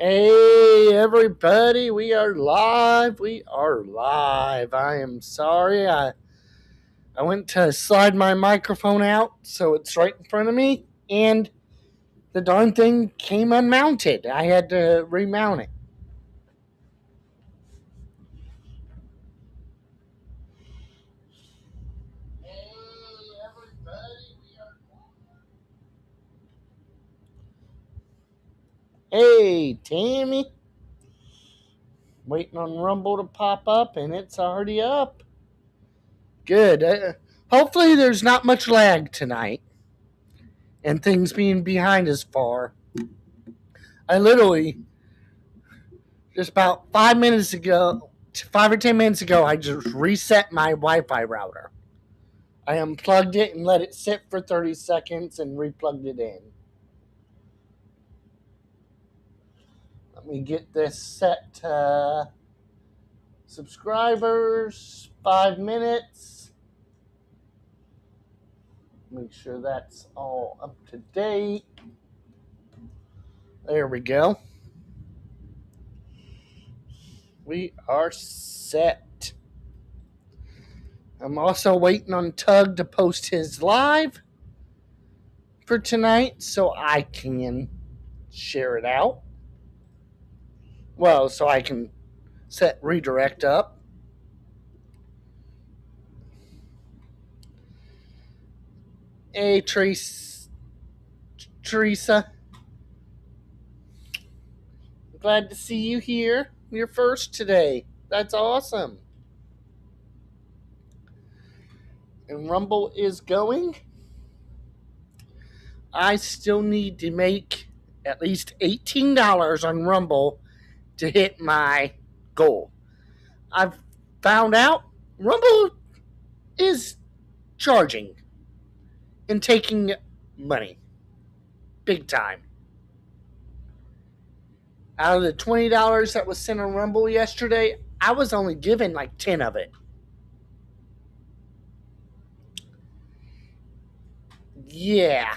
Hey, everybody, we are live. We are live. I am sorry. I went to slide my microphone out so it's right in front of me, and the darn thing came unmounted. I had to remount it. Hey, everybody, Hey, Tammy. Waiting on Rumble to pop up, and it's already up. Good. Hopefully, there's not much lag tonight, and things being behind us far. I literally just about 5 minutes ago, 5 or 10 minutes ago, I just reset my Wi-Fi router. I unplugged it and let it sit for 30 seconds and replugged it in. Let me get this set to subscribers, 5 minutes. Make sure that's all up to date. There we go. We are set. I'm also waiting on Tug to post his live for tonight so I can share it out. Well, so I can set redirect up. Hey, Teresa. Glad to see you here. You're first today. That's awesome. And Rumble is going. I still need to make at least $18 on Rumble to hit my goal. I've found out Rumble is charging and taking money. Big time. Out of the $20 that was sent on Rumble yesterday, I was only given like 10 of it. Yeah.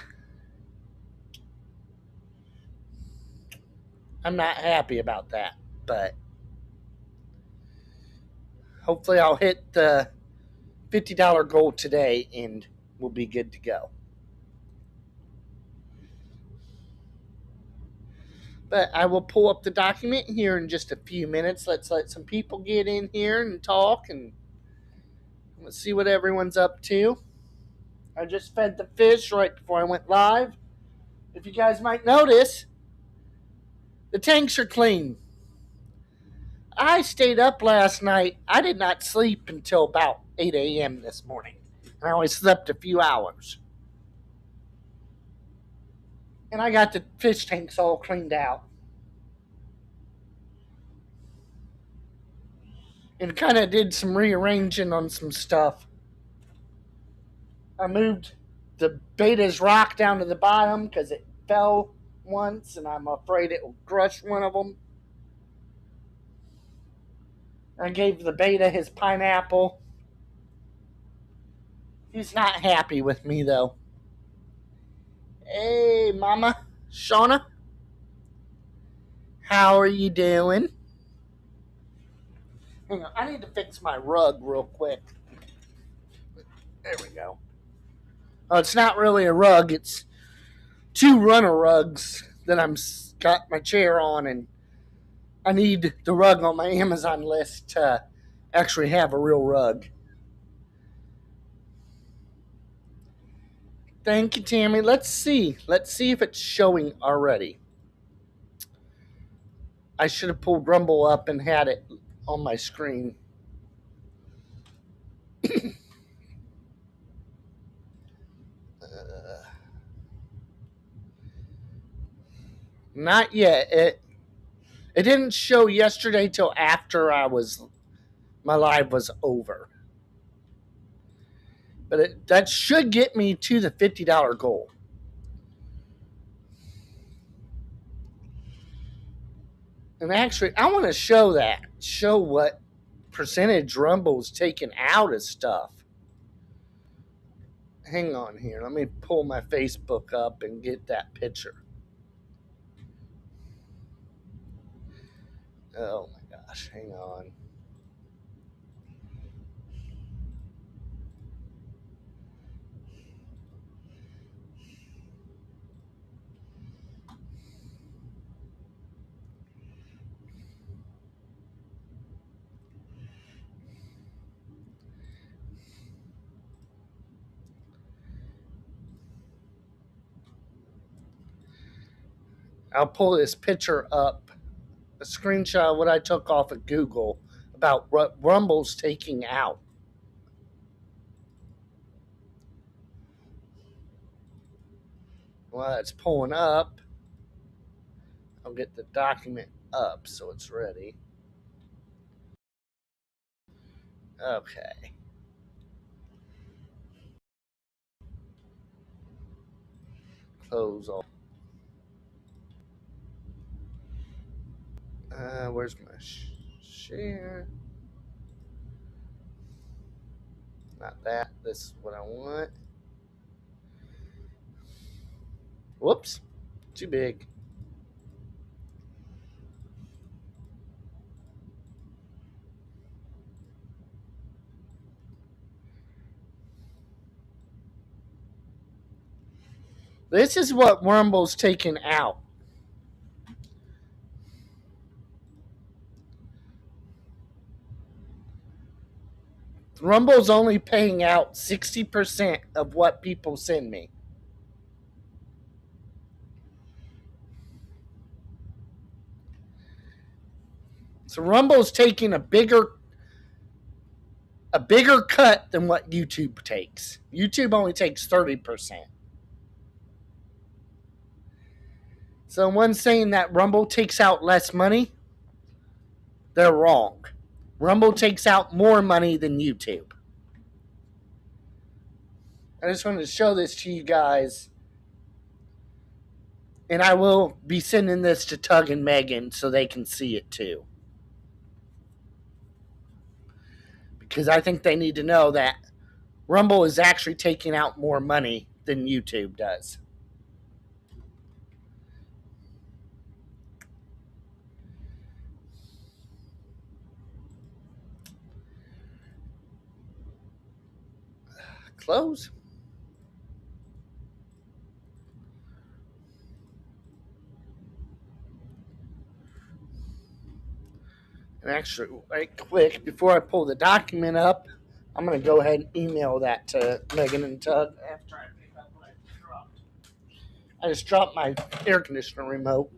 I'm not happy about that, but hopefully I'll hit the $50 goal today and we'll be good to go. But I will pull up the document here in just a few minutes. Let's let some people get in here and talk, and let's see what everyone's up to. I just fed the fish right before I went live. If you guys might notice, the tanks are clean. I stayed up last night. I did not sleep until about 8 a.m. this morning. And I only slept a few hours. And I got the fish tanks all cleaned out. And kind of did some rearranging on some stuff. I moved the beta's rock down to the bottom because it fell once and I'm afraid it will crush one of them. I gave the beta his pineapple. He's not happy with me though. Hey, Mama, Shauna, how are you doing? Hang on, I need to fix my rug real quick. There we go. Oh, it's not really a rug. It's two runner rugs that I'm got my chair on, and I need the rug on my Amazon list to actually have a real rug. Thank you, Tammy. Let's see. Let's see if it's showing already. I should have pulled Rumble up and had it on my screen. Not yet. It didn't show yesterday till after my live was over. But that should get me to the $50 goal. And actually, I want to show that. Show what percentage Rumble's taken out of stuff. Hang on here. Let me pull my Facebook up and get that picture. Oh my gosh, hang on. I'll pull this picture up, a screenshot of what I took off of Google about what Rumble's taking out. While it's pulling up, I'll get the document up so it's ready. Okay. Close all. Where's my share? Not that. This is what I want. Whoops. Too big. This is what Rumble's taking out. Rumble's only paying out 60% of what people send me. So Rumble's taking a bigger cut than what YouTube takes. YouTube only takes 30%. So one saying that Rumble takes out less money, they're wrong. Rumble takes out more money than YouTube. I just wanted to show this to you guys. And I will be sending this to Tug and Megan so they can see it too. Because I think they need to know that Rumble is actually taking out more money than YouTube does. Close. And actually, right quick, before I pull the document up, I'm going to go ahead and email that to Megan and Tug after I pick up what I dropped. I just dropped my air conditioner remote.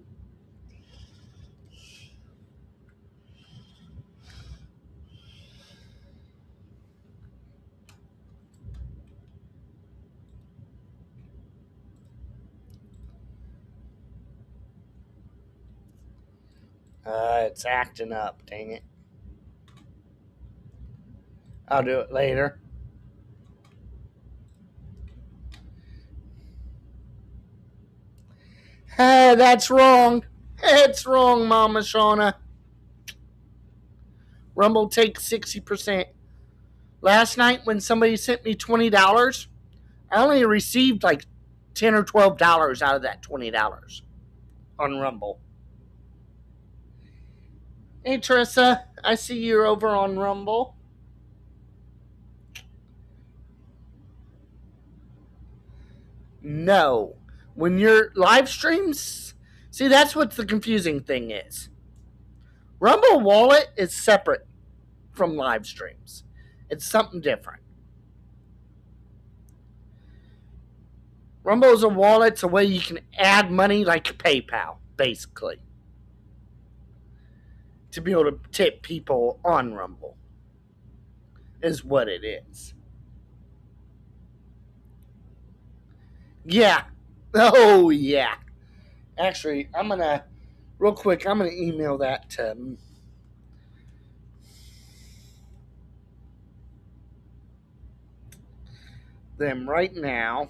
It's acting up, dang it. I'll do it later. That's wrong. It's wrong, Mama Shauna. Rumble takes 60%. Last night when somebody sent me $20, I only received like $10 or $12 out of that $20 on Rumble. Hey Trissa, I see you're over on Rumble. No. When your live streams, see, that's what the confusing thing is. Rumble Wallet is separate from live streams. It's something different. Rumble is a wallet. It's a way you can add money like PayPal, basically, to be able to tip people on Rumble, is what it is. Yeah. Oh, yeah. Actually, real quick, I'm going to email that to them right now.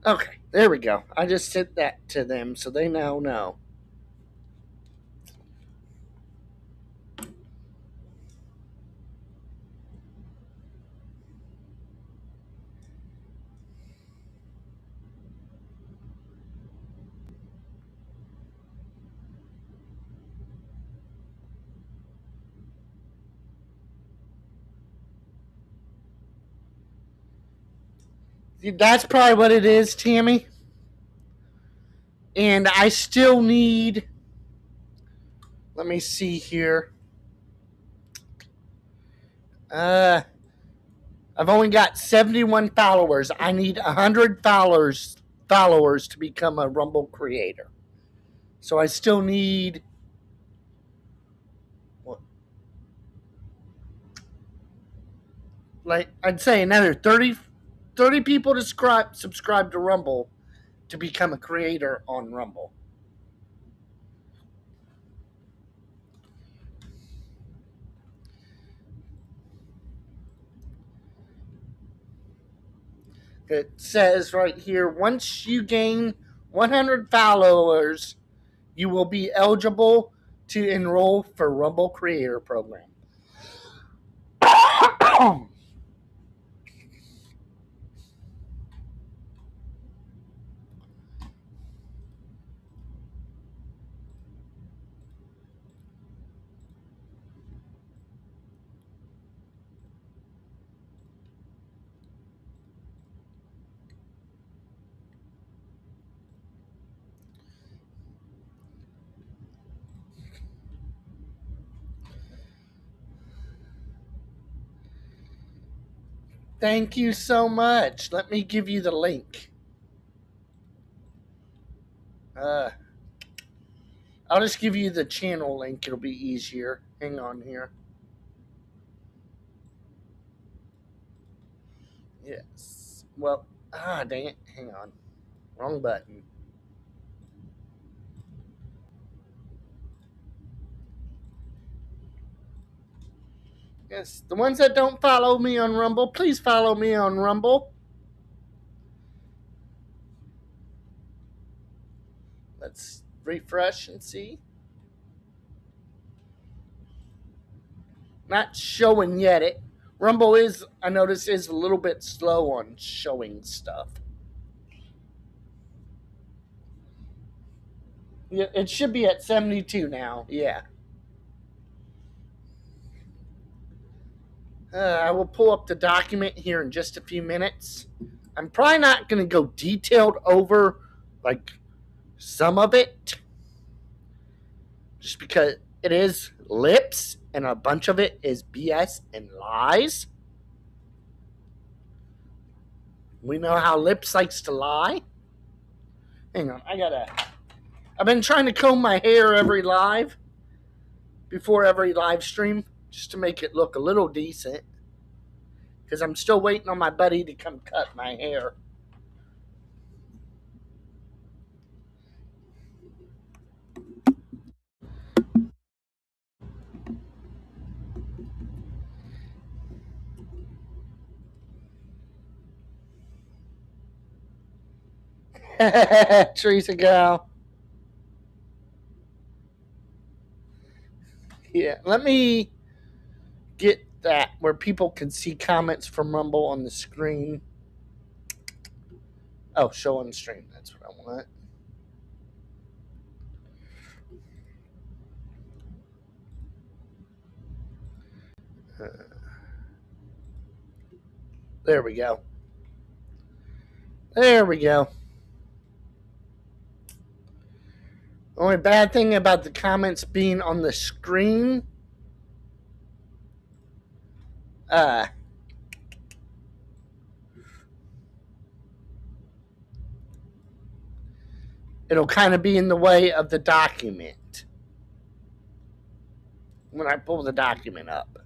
Okay, there we go. I just sent that to them so they now know. That's probably what it is, Tammy. And I still need. Let me see here. Uh, I've only got 71 followers. I need 100 followers to become a Rumble creator. So I still need what, like I'd say another 30 people to subscribe to Rumble to become a creator on Rumble. It says right here, once you gain 100 followers, you will be eligible to enroll for Rumble Creator Program. Thank you so much. Let me give you the link. Uh, I'll just give you the channel link. It'll be easier. Hang on here. Yes. Well, dang it. Hang on. Wrong button. Yes, the ones that don't follow me on Rumble, please follow me on Rumble. Let's refresh and see. Not showing yet. Rumble is, I notice, is a little bit slow on showing stuff. Yeah, it should be at 72 now. Yeah. I will pull up the document here in just a few minutes. I'm probably not going to go detailed over like some of it, just because it is lips and a bunch of it is BS and lies. We know how lips likes to lie. Hang on, I've been trying to comb my hair every live before every live stream just to make it look a little decent. Because I'm still waiting on my buddy to come cut my hair. Teresa gal. Yeah, let me get that where people can see comments from Rumble on the screen. Oh, show on the stream. That's what I want. There we go. There we go. Only bad thing about the comments being on the screen, uh, it'll kind of be in the way of the document when I pull the document up.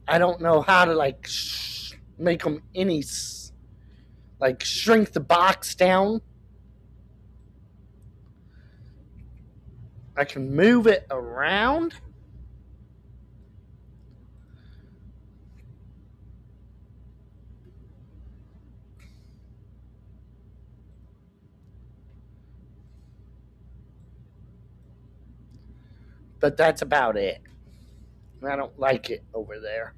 I don't know how to like make them any like shrink the box down. I can move it around. but that's about it. I don't like it over there.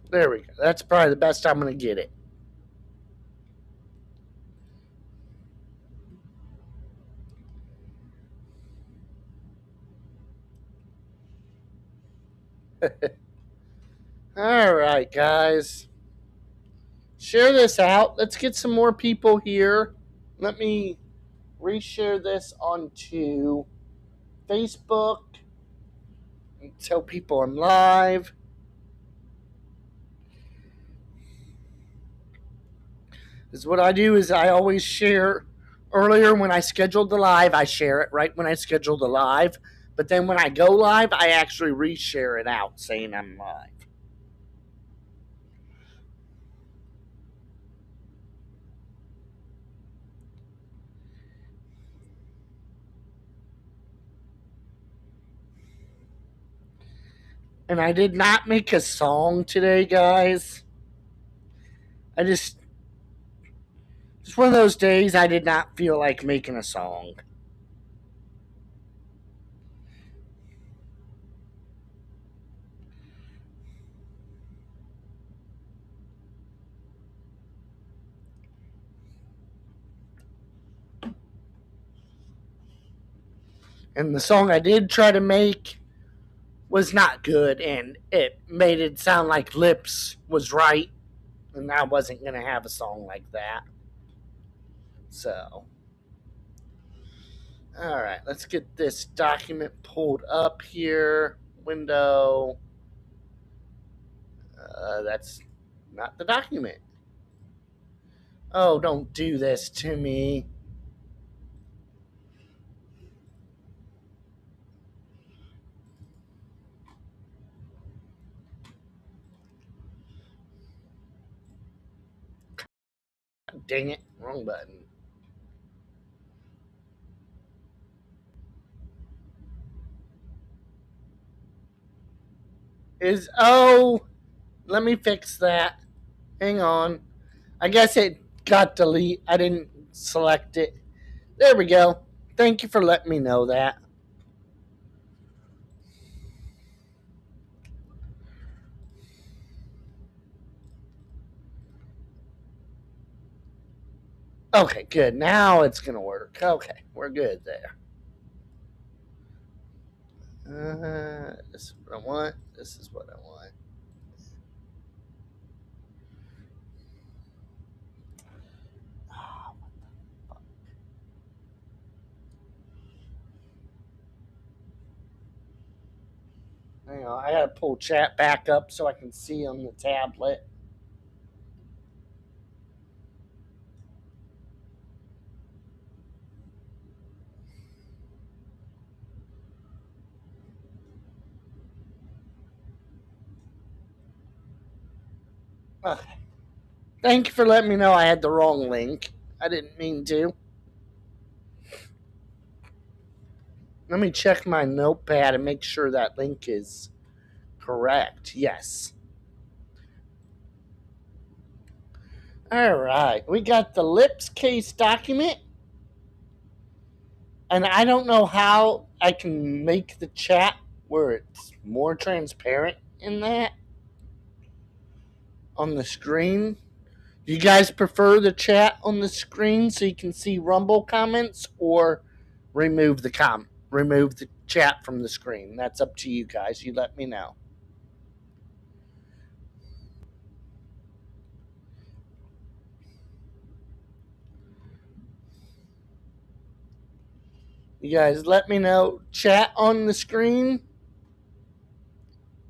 There we go. That's probably the best I'm going to get it. All right, guys. Share this out. Let's get some more people here. Let me reshare this onto Facebook and tell people I'm live. Is what I do is I always share earlier when I scheduled the live, I share it right when I schedule the live. But then when I go live, I actually reshare it out saying I'm live. And I did not make a song today, guys. I just one of those days I did not feel like making a song. And the song I did try to make was not good, and it made it sound like Lips was right, and I wasn't going to have a song like that. So, all right, let's get this document pulled up here. Window. That's not the document. Oh, don't do this to me. Dang it, wrong button. Let me fix that. Hang on. I guess it got delete. I didn't select it. There we go. Thank you for letting me know that. Okay, good. Now it's going to work. Okay, we're good there. This is what I want. This is what I want. Hang on, I gotta pull chat back up so I can see on the tablet. Okay. Thank you for letting me know I had the wrong link. I didn't mean to. Let me check my notepad and make sure that link is correct. Yes. All right. We got the Lips case document. And I don't know how I can make the chat where it's more transparent in that on the screen. Do you guys prefer the chat on the screen so you can see Rumble comments, or remove the chat from the screen? That's up to you guys. You let me know. You guys let me know chat on the screen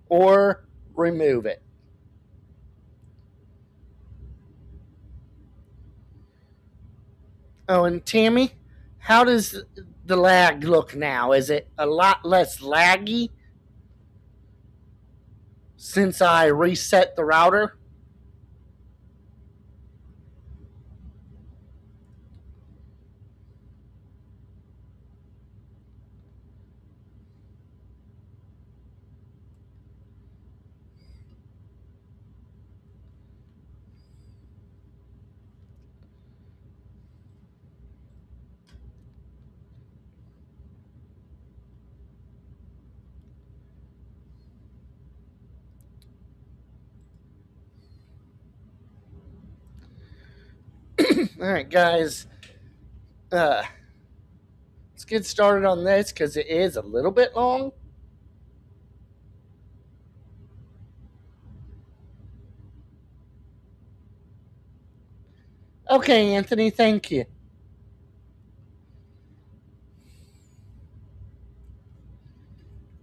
or remove it. Oh, and Tammy, how does the lag look now? Is it a lot less laggy since I reset the router? All right, guys. Uh, let's get started on this because it is a little bit long. Okay, Anthony, thank you.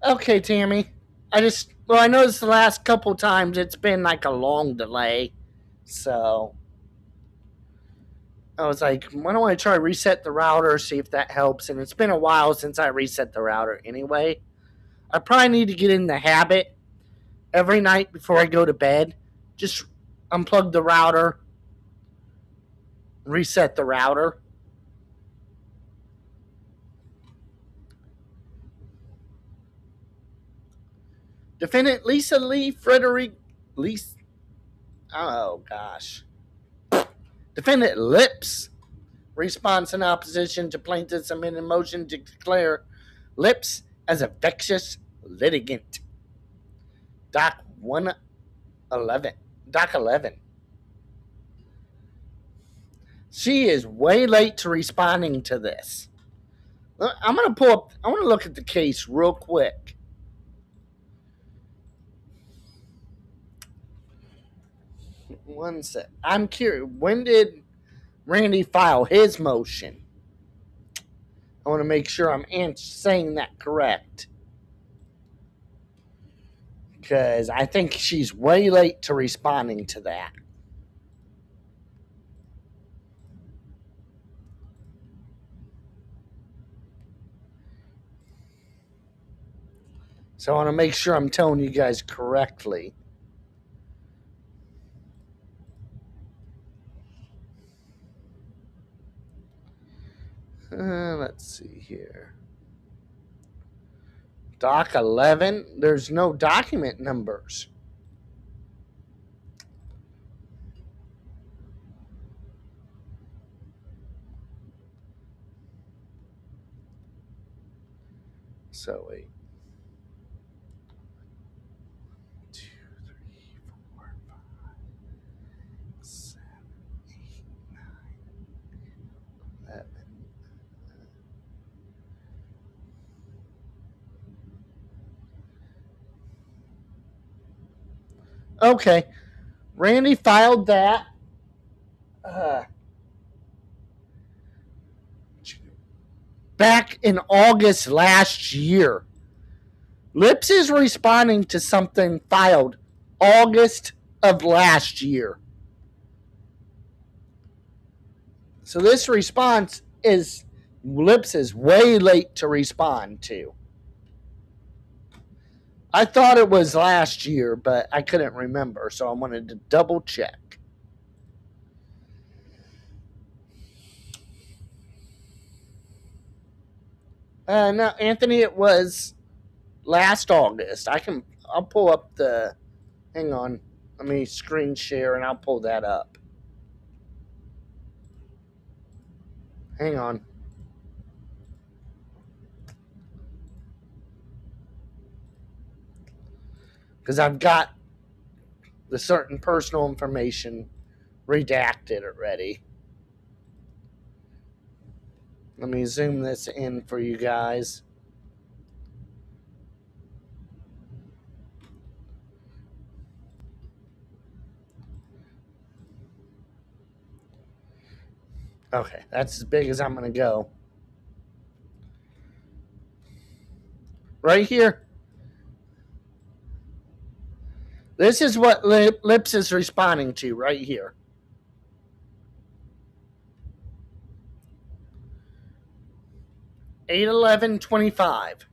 Okay, Tammy. I noticed the last couple times it's been like a long delay. So I was like, why don't I try reset the router, see if that helps? And it's been a while since I reset the router anyway. I probably need to get in the habit every night before I go to bed. Just unplug the router, reset the router. Defendant Lisa Lee Frederick Lisa. Oh gosh. Defendant Lips responds in opposition to plaintiff's amended motion to declare Lips as a vexatious litigant. Doc 111. Doc 11. She is way late to responding to this. I'm gonna pull up. I want to look at the case real quick. One sec. I'm curious. When did Randy file his motion? I want to make sure I'm saying that correct. Because I think she's way late to responding to that. So I want to make sure I'm telling you guys correctly. Let's see here. Doc 11, there's no document numbers. So wait. 2, 3, 4, 5, 7, 8, 9, 11. Okay. Randy filed that. Uh, Back in August last year. Lips is responding to something filed August of last year. So this response is Lips is way late to respond to. I thought it was last year, but I couldn't remember, so I wanted to double check. No, Anthony, it was last August. I'll pull up the. Hang on, let me screen share and I'll pull that up. Hang on. Because I've got the certain personal information redacted already. Let me zoom this in for you guys. Okay, that's as big as I'm going to go. Right here. This is what Lips is responding to right here. Eight 11/25.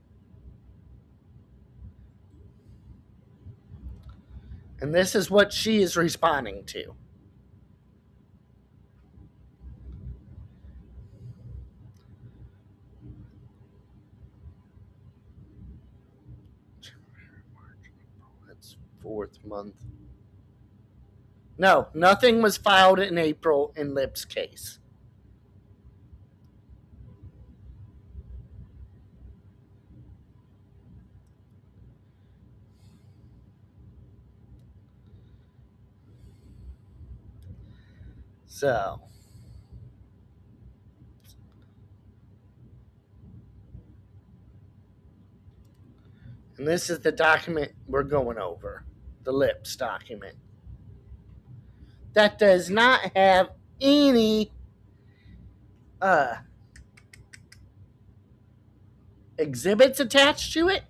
And this is what she is responding to. That's 4th month. No, nothing was filed in April in Lips' case. So, And this is the document we're going over, the LIPS document. That does not have any exhibits attached to it.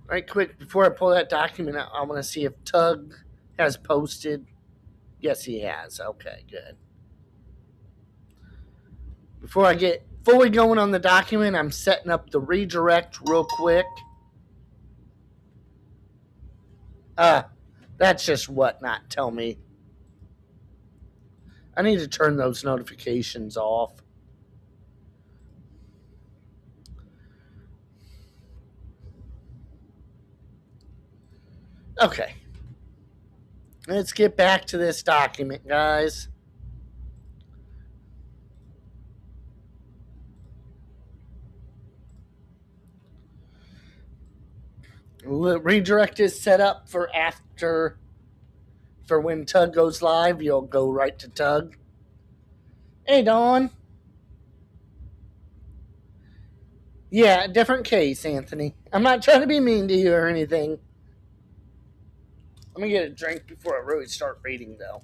Right quick, before I pull that document out, I want to see if Tug has posted. Yes, he has. Okay, good. Before I get fully going on the document, I'm setting up the redirect real quick. That's just whatnot. Tell me. I need to turn those notifications off. Okay. Let's get back to this document, guys. Redirect is set up for when Tug goes live. You'll go right to Tug. Hey, Dawn. Yeah, different case, Anthony. I'm not trying to be mean to you or anything. Let me get a drink before I really start reading, though.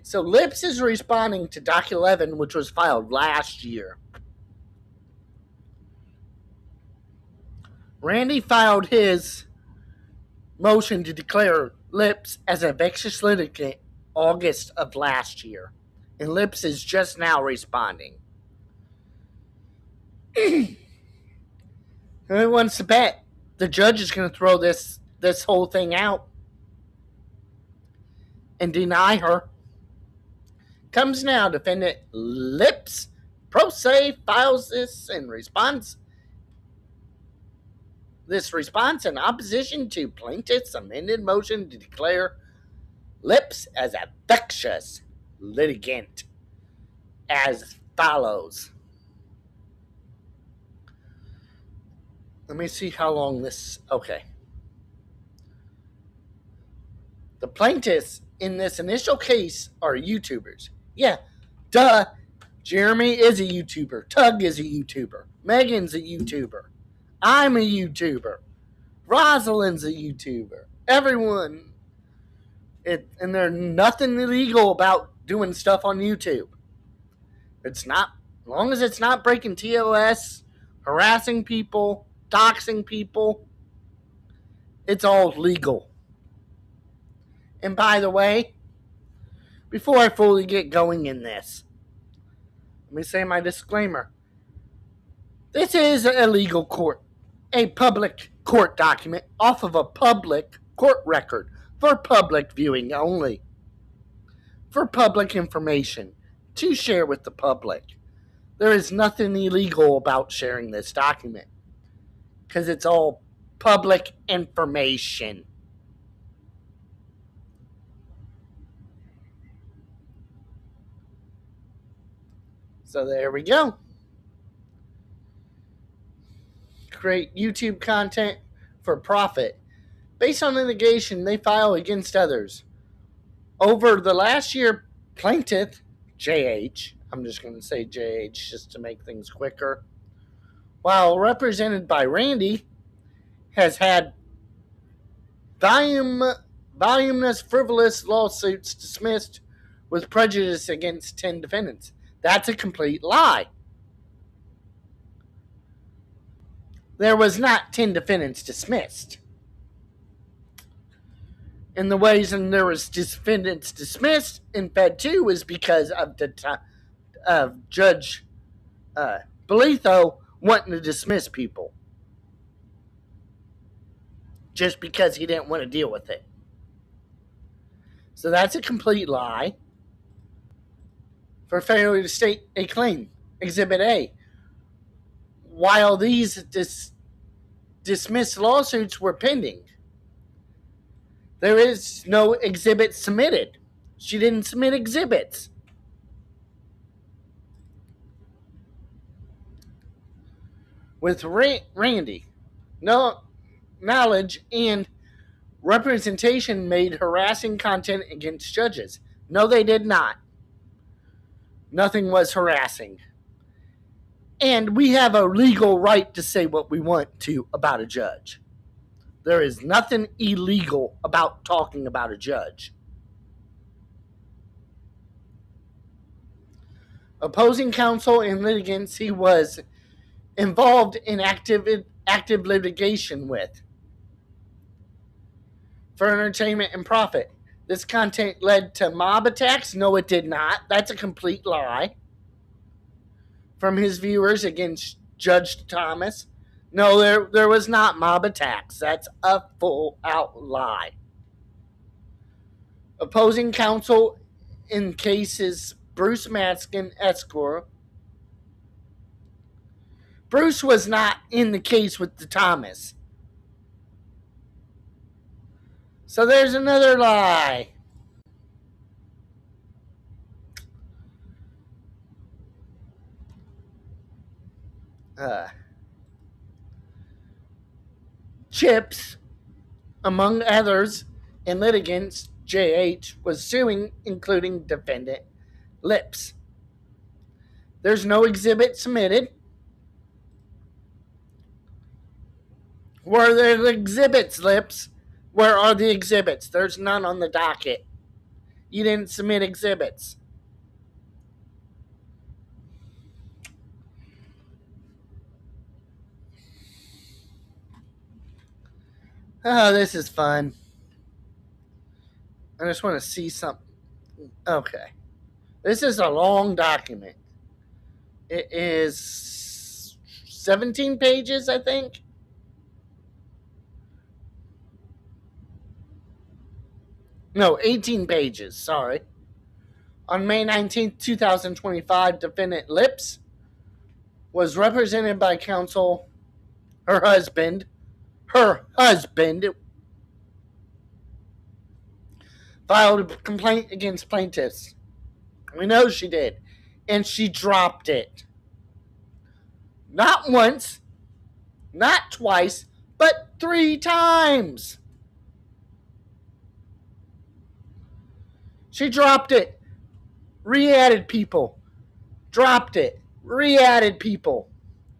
So Lips is responding to Doc 11, which was filed last year. Randy filed his motion to declare Lips as a vexatious litigant August of last year. And Lips is just now responding. Who wants to bet the judge is going to throw this whole thing out and deny her? Comes now, defendant Lips pro se files this in response in opposition to plaintiff's amended motion to declare Lips as a vexatious litigant as follows. Let me see how long this. Okay. The plaintiffs in this initial case are YouTubers. Yeah, duh. Jeremy is a YouTuber. Tug is a YouTuber. Megan's a YouTuber. I'm a YouTuber. Rosalind's a YouTuber. Everyone. And there's nothing illegal about doing stuff on YouTube. It's not, as long as it's not breaking TOS, harassing people, doxing people, it's all legal. And by the way, before I fully get going in this, let me say my disclaimer. This is a legal court, a public court document off of a public court record for public viewing only, for public information to share with the public. There is nothing illegal about sharing this document because it's all public information. So there we go. Create YouTube content for profit. Based on litigation they file against others. Over the last year, plaintiff, JH, I'm just going to say JH just to make things quicker, while represented by Randy, has had voluminous, frivolous lawsuits dismissed with prejudice against 10 defendants. That's a complete lie. There was not 10 defendants dismissed. And the reason there was defendants dismissed in Fed 2 was because of Judge Belitho wanting to dismiss people. Just because he didn't want to deal with it. So that's a complete lie. For failure to state a claim, Exhibit A. While these dismissed lawsuits were pending, there is no exhibit submitted. She didn't submit exhibits. with Randy. No knowledge and representation made harassing content against judges. No, they did not. Nothing was harassing. And we have a legal right to say what we want to about a judge. There is nothing illegal about talking about a judge. Opposing counsel and litigants he was involved in active litigation with for entertainment and profit. This content led to mob attacks? No, it did not. That's a complete lie. From his viewers against Judge Thomas? No, there was not mob attacks. That's a full out lie. Opposing counsel in cases Bruce Maskin, Esquire. Bruce was not in the case with the Thomas. So there's another lie. Chips, among others, and litigants, JH was suing, including defendant Lips. There's no exhibit submitted. Where are the exhibits, Lips? Where are the exhibits? There's none on the docket. You didn't submit exhibits. Oh, this is fun. I just want to see something. Okay. This is a long document. It is 17 pages, I think. No, 18 pages, sorry. On May 19th, 2025, defendant Lips was represented by counsel, her husband, filed a complaint against plaintiffs. We know she did. And she dropped it. Not once, not twice, but 3 times. She dropped it. Re-added people. Dropped it. Re-added people.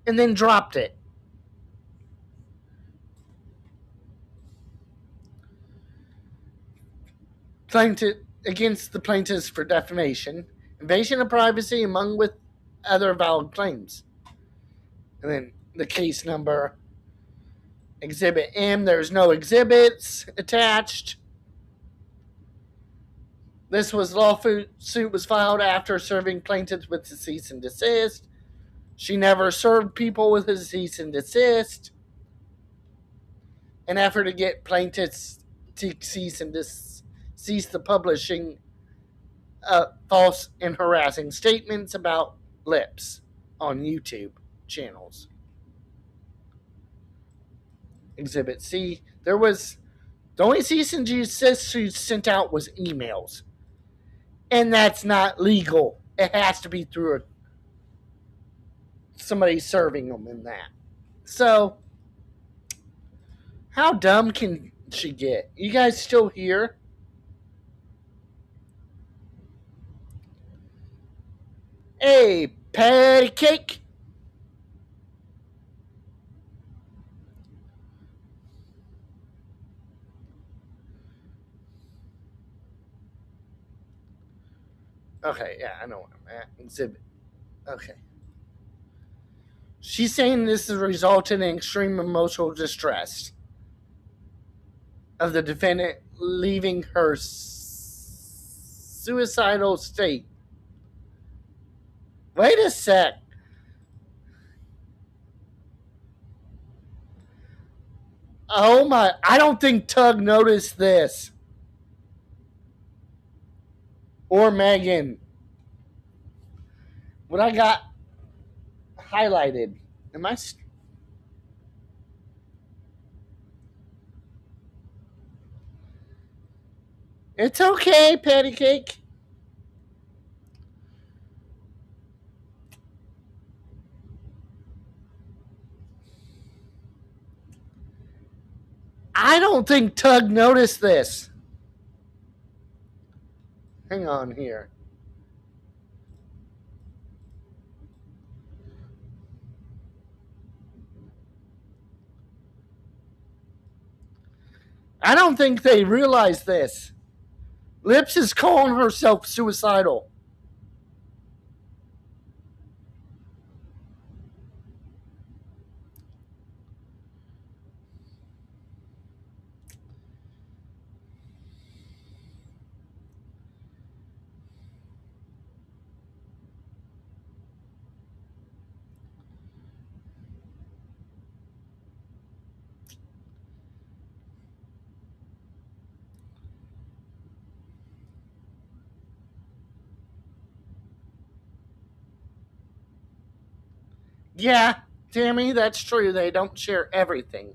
And then dropped it. Plaintiff against the plaintiffs for defamation, invasion of privacy, among with other valid claims. And then the case number, Exhibit M. There's no exhibits attached. This lawsuit was filed after serving plaintiffs with a cease and desist. She never served people with a cease and desist. An effort to get plaintiffs to cease the publishing false and harassing statements about Lips on YouTube channels. Exhibit C. The only cease and desist she sent out was emails. And that's not legal. It has to be through somebody serving them in that. So, how dumb can she get? You guys still here? Hey, patty cake. Okay, yeah, I know what I'm at. Exhibit. Okay. She's saying this has resulted in extreme emotional distress of the defendant leaving her suicidal state. Wait a sec. Oh my, I don't think Tug noticed this. Or Megan. What I got highlighted. Am I... It's okay, patty cake. I don't think Tug noticed this. Hang on here. I don't think they realize this. Lips is calling herself suicidal. Yeah, Tammy, that's true. They don't share everything.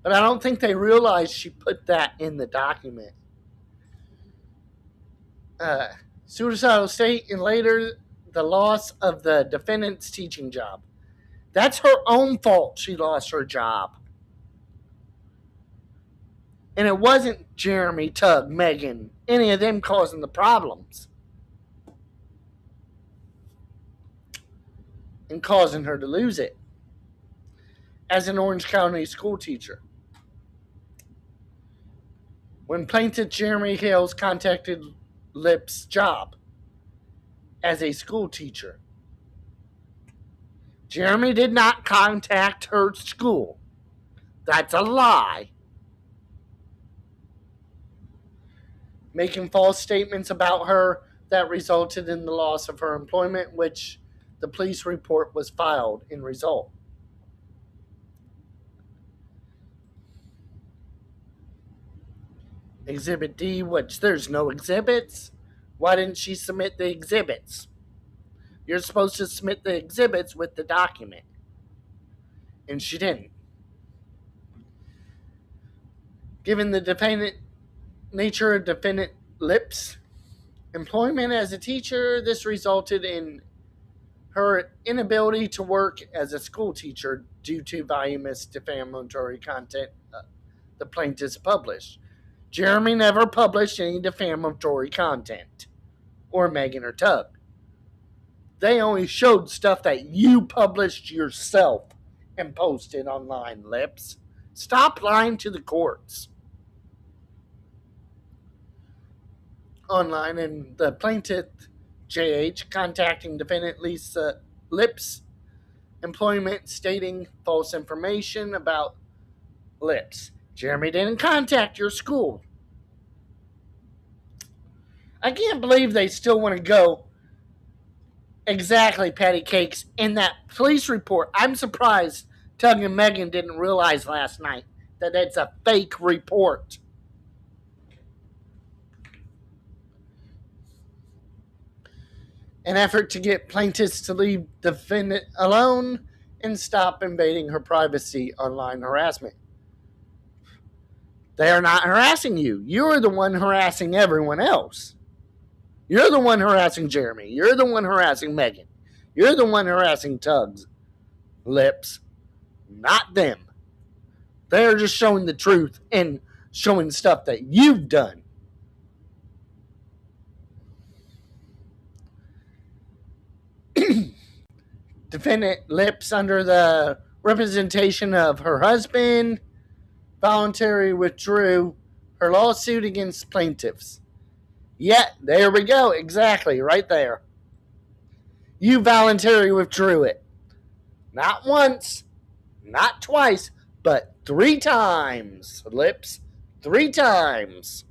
But I don't think they realize she put that in the document. Uh, Suicidal state and later the loss of the defendant's teaching job. That's her own fault she lost her job. And it wasn't Jeremy, Tug, Megan, any of them causing the problems and causing her to lose it as an Orange County school teacher. When plaintiff Jeremy Hales contacted Lip's job as a school teacher, Jeremy did not contact her school. That's a lie. Making false statements about her that resulted in the loss of her employment, which the police report was filed in result. Exhibit D, which there's no exhibits. Why didn't she submit the exhibits? You're supposed to submit the exhibits with the document. And she didn't. Given the defendant nature of defendant Lips' employment as a teacher, this resulted in her inability to work as a school teacher due to voluminous defamatory content the plaintiffs published. Jeremy never published any defamatory content, or Megan or Tug. They only showed stuff that you published yourself and posted online, Lips. Stop lying to the courts. Online, and the plaintiff, JH, contacting defendant Lisa Lips' employment, stating false information about Lips. Jeremy didn't contact your school. I can't believe they still want to go exactly, patty cakes, in that police report. I'm surprised Tug and Megan didn't realize last night that it's a fake report. An effort to get plaintiffs to leave defendant alone and stop invading her privacy, online harassment. They are not harassing you. You're the one harassing everyone else. You're the one harassing Jeremy. You're the one harassing Megan. You're the one harassing Tug's Lips, not them. They're just showing the truth and showing stuff that you've done. Defendant Lips, under the representation of her husband, voluntarily withdrew her lawsuit against plaintiffs. Yeah, there we go. Exactly, right there. You voluntarily withdrew it. Not once, not twice, but 3 times, Lips. 3 times.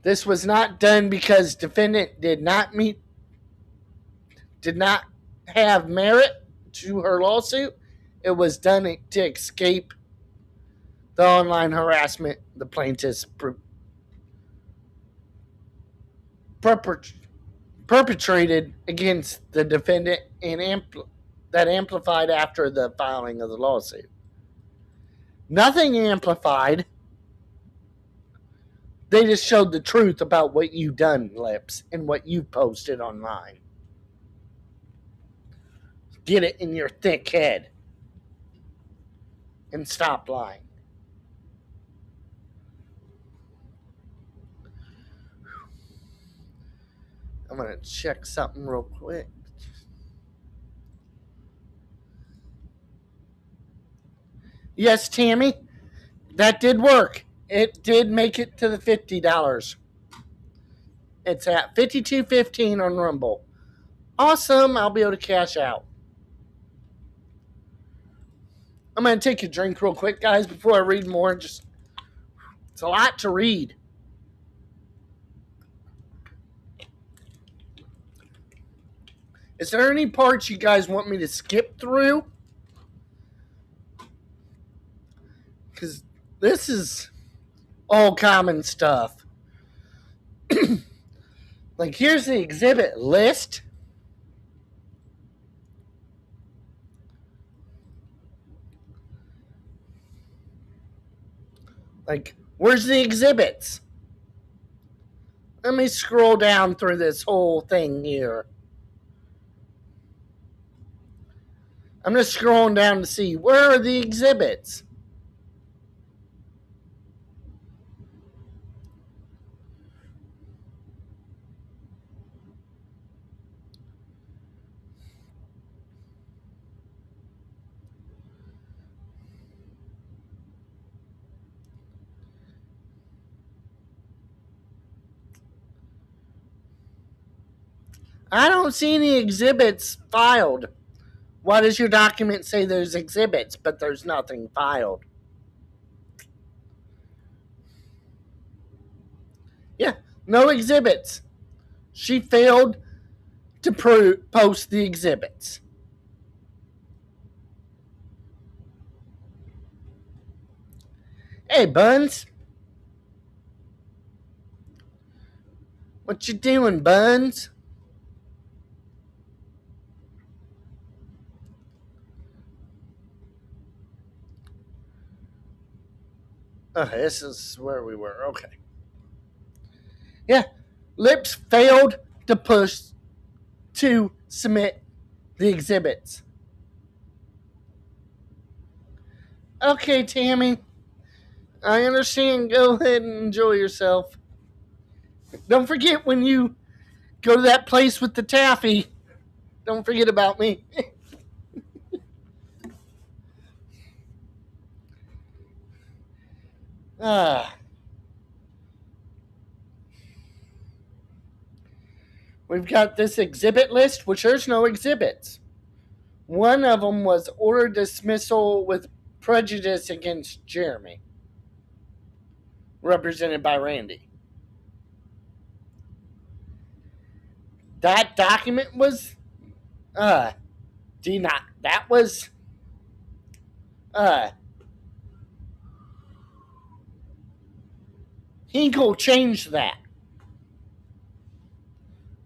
This was not done because defendant did not have merit to her lawsuit. It was done to escape the online harassment the plaintiffs perpetrated against the defendant and that amplified after the filing of the lawsuit. Nothing amplified. They just showed the truth about what you've done, Lips, and what you've posted online. get it in your thick head and stop lying. I'm going to check something real quick. Yes, Tammy, that did work. It did make it to the $50. It's at 52.15 on Rumble. Awesome. I'll be able to cash out. I'm going to take a drink real quick, guys, before I read more. It's a lot to read. Is there any parts you guys want me to skip through? Because this is all common stuff. Like, here's the exhibit list. Like, where's the exhibits? Let me scroll down through this whole thing here. I'm just scrolling down to see where are the exhibits. I don't see any exhibits filed. Why does your document say there's exhibits, but there's nothing filed? Yeah, no exhibits. She failed to post the exhibits. Hey, Buns. What you doing, Buns? Oh, this is where we were. Okay. Yeah, Lips failed to submit the exhibits. Okay, Tammy. I understand. Go ahead and enjoy yourself. Don't forget when you go to that place with the taffy. Don't forget about me. Ah. We've got this exhibit list, which there's no exhibits. One of them was order dismissal with prejudice against Jeremy, represented by Randy. That document was denied. That was Hinkle changed that.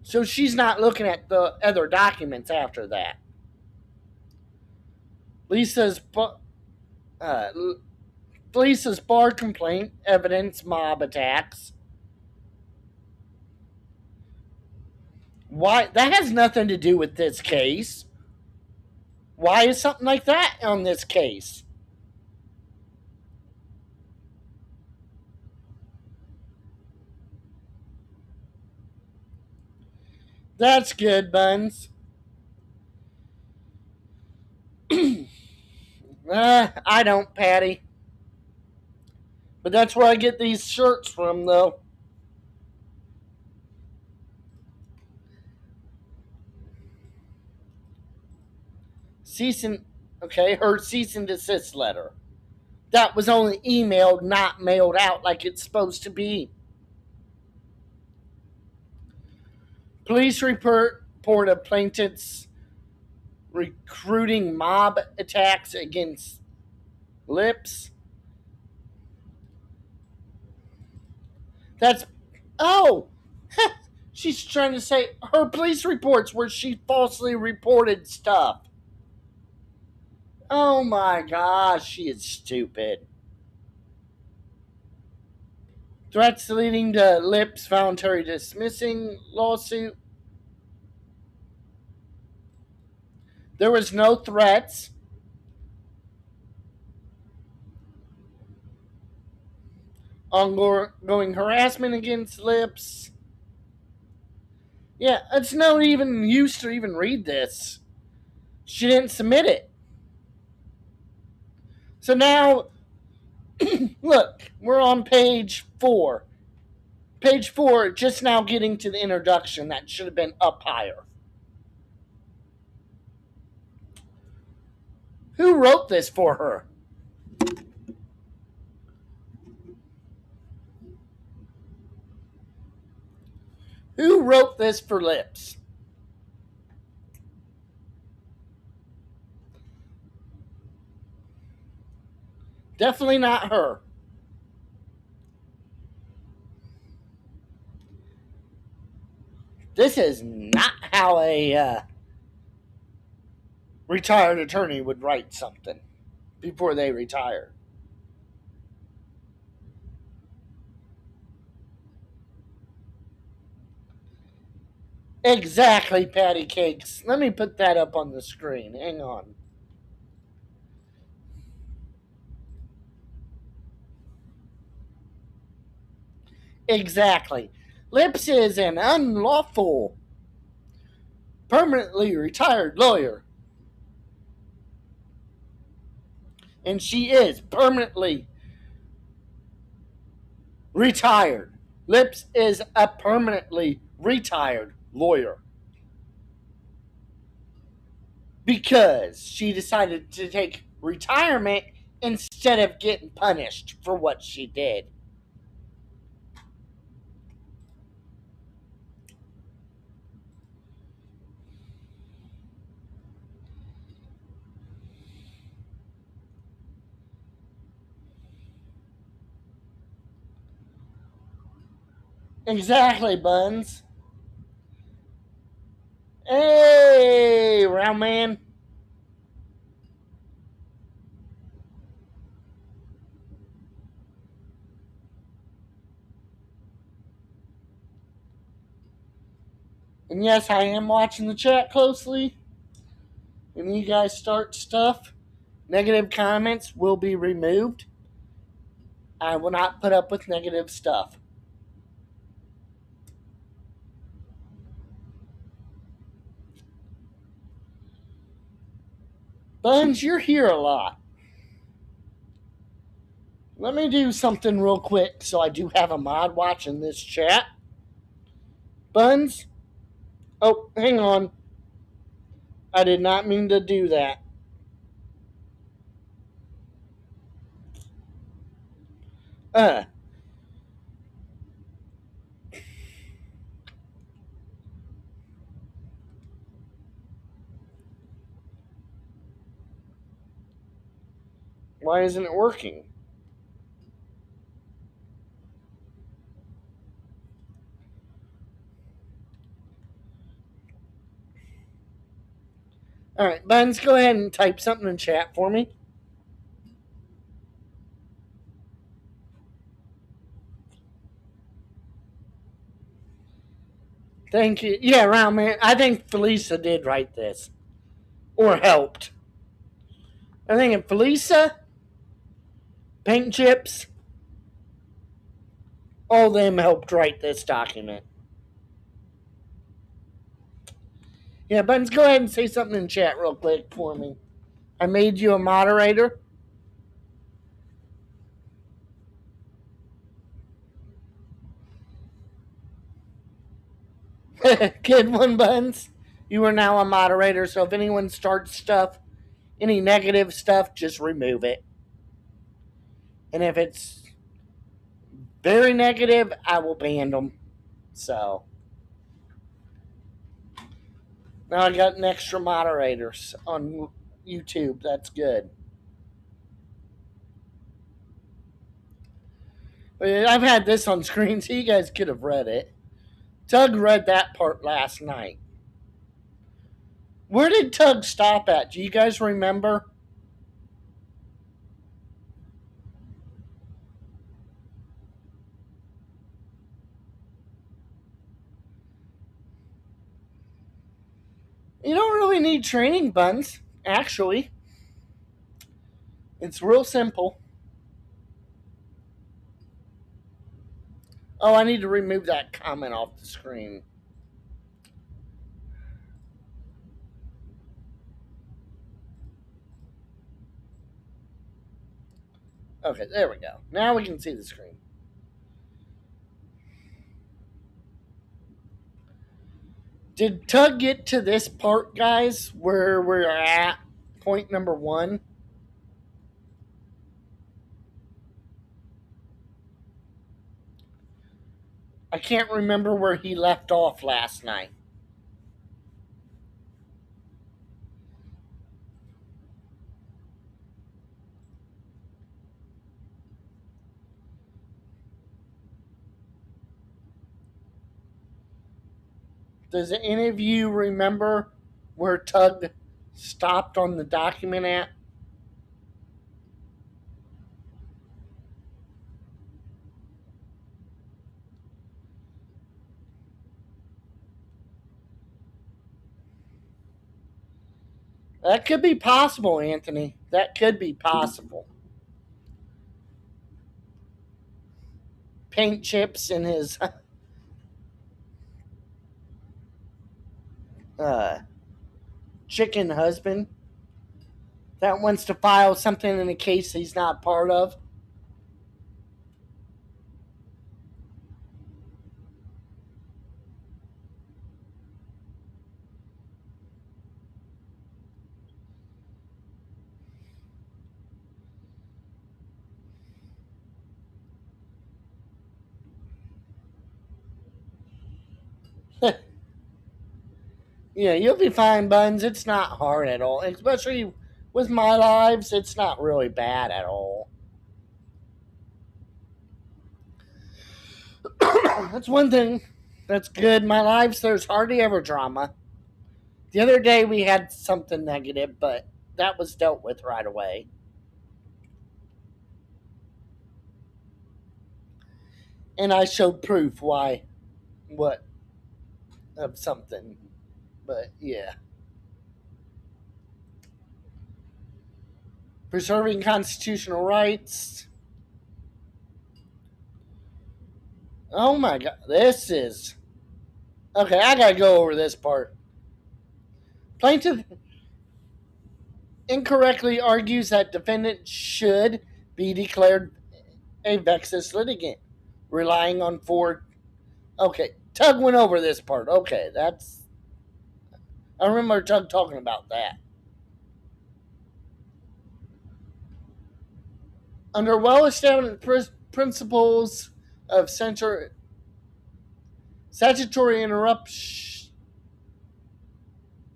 So she's not looking at the other documents after that. Lisa's bar complaint, evidence mob attacks. Why? That has nothing to do with this case. Why is something like that on this case? That's good, Buns. I don't, Patty. But that's where I get these shirts from, though. Her cease and desist letter. That was only emailed, not mailed out like it's supposed to be. Police report of plaintiffs recruiting mob attacks against Lips. That's. Oh! She's trying to say her police reports where she falsely reported stuff. Oh my gosh, she is stupid. Threats leading to Lips voluntary dismissing lawsuit. There was no threats. Ongoing harassment against Lips. Yeah, it's not even use to even read this. She didn't submit it. So now, look, we're on page 4. Page 4, just now getting to the introduction that should have been up higher. Who wrote this for her? Who wrote this for Lips? Definitely not her. This is not how a retired attorney would write something before they retire. Exactly, patty cakes. Let me put that up on the screen. Hang on. Exactly. Lips is an unlawful, permanently retired lawyer. And she is permanently retired. Lips is a permanently retired lawyer. Because she decided to take retirement instead of getting punished for what she did. Exactly, Buns. Hey, round man. And yes, I am watching the chat closely. When you guys start stuff, negative comments will be removed. I will not put up with negative stuff. Buns, you're here a lot. Let me do something real quick so I do have a mod watching this chat. Buns? Oh, hang on. I did not mean to do that. Uh. Why isn't it working? Alright, Buns, go ahead and type something in chat for me. Thank you. Yeah, round man. I think Felisa did write this. Or helped. I think if Felisa, Paint Chips, all of them helped write this document. Yeah, Buttons, go ahead and say something in chat real quick for me. I made you a moderator. Good one, Buttons. You are now a moderator, so if anyone starts stuff, any negative stuff, just remove it. And if it's very negative, I will ban them. So now I got an extra moderators on YouTube. That's good. I've had this on screen, so you guys could have read it. Tug read that part last night. Where did Tug stop at? Do you guys remember? You don't really need training, Buns, actually. It's real simple. Oh, I need to remove that comment off the screen. Okay, there we go. Now we can see the screen. Did Tug get to this part, guys, where we're at point number 1? I can't remember where he left off last night. Does any of you remember where Tug stopped on the document at? That could be possible, Anthony. That could be possible. Paint chips in his uh, chicken husband that wants to file something in a case he's not part of. Yeah, you'll be fine, Buns. It's not hard at all. Especially with my lives, it's not really bad at all. That's one thing that's good. My lives, there's hardly ever drama. The other day we had something negative, but that was dealt with right away. And I showed proof why, what, of something. But yeah. Preserving constitutional rights. Oh my god, this is. Okay, I gotta go over this part. Plaintiff incorrectly argues that defendant should be declared a vexus litigant, relying on four. Okay, Tug went over this part. Okay, that's. I remember Tug talking about that. Under well established principles of statutory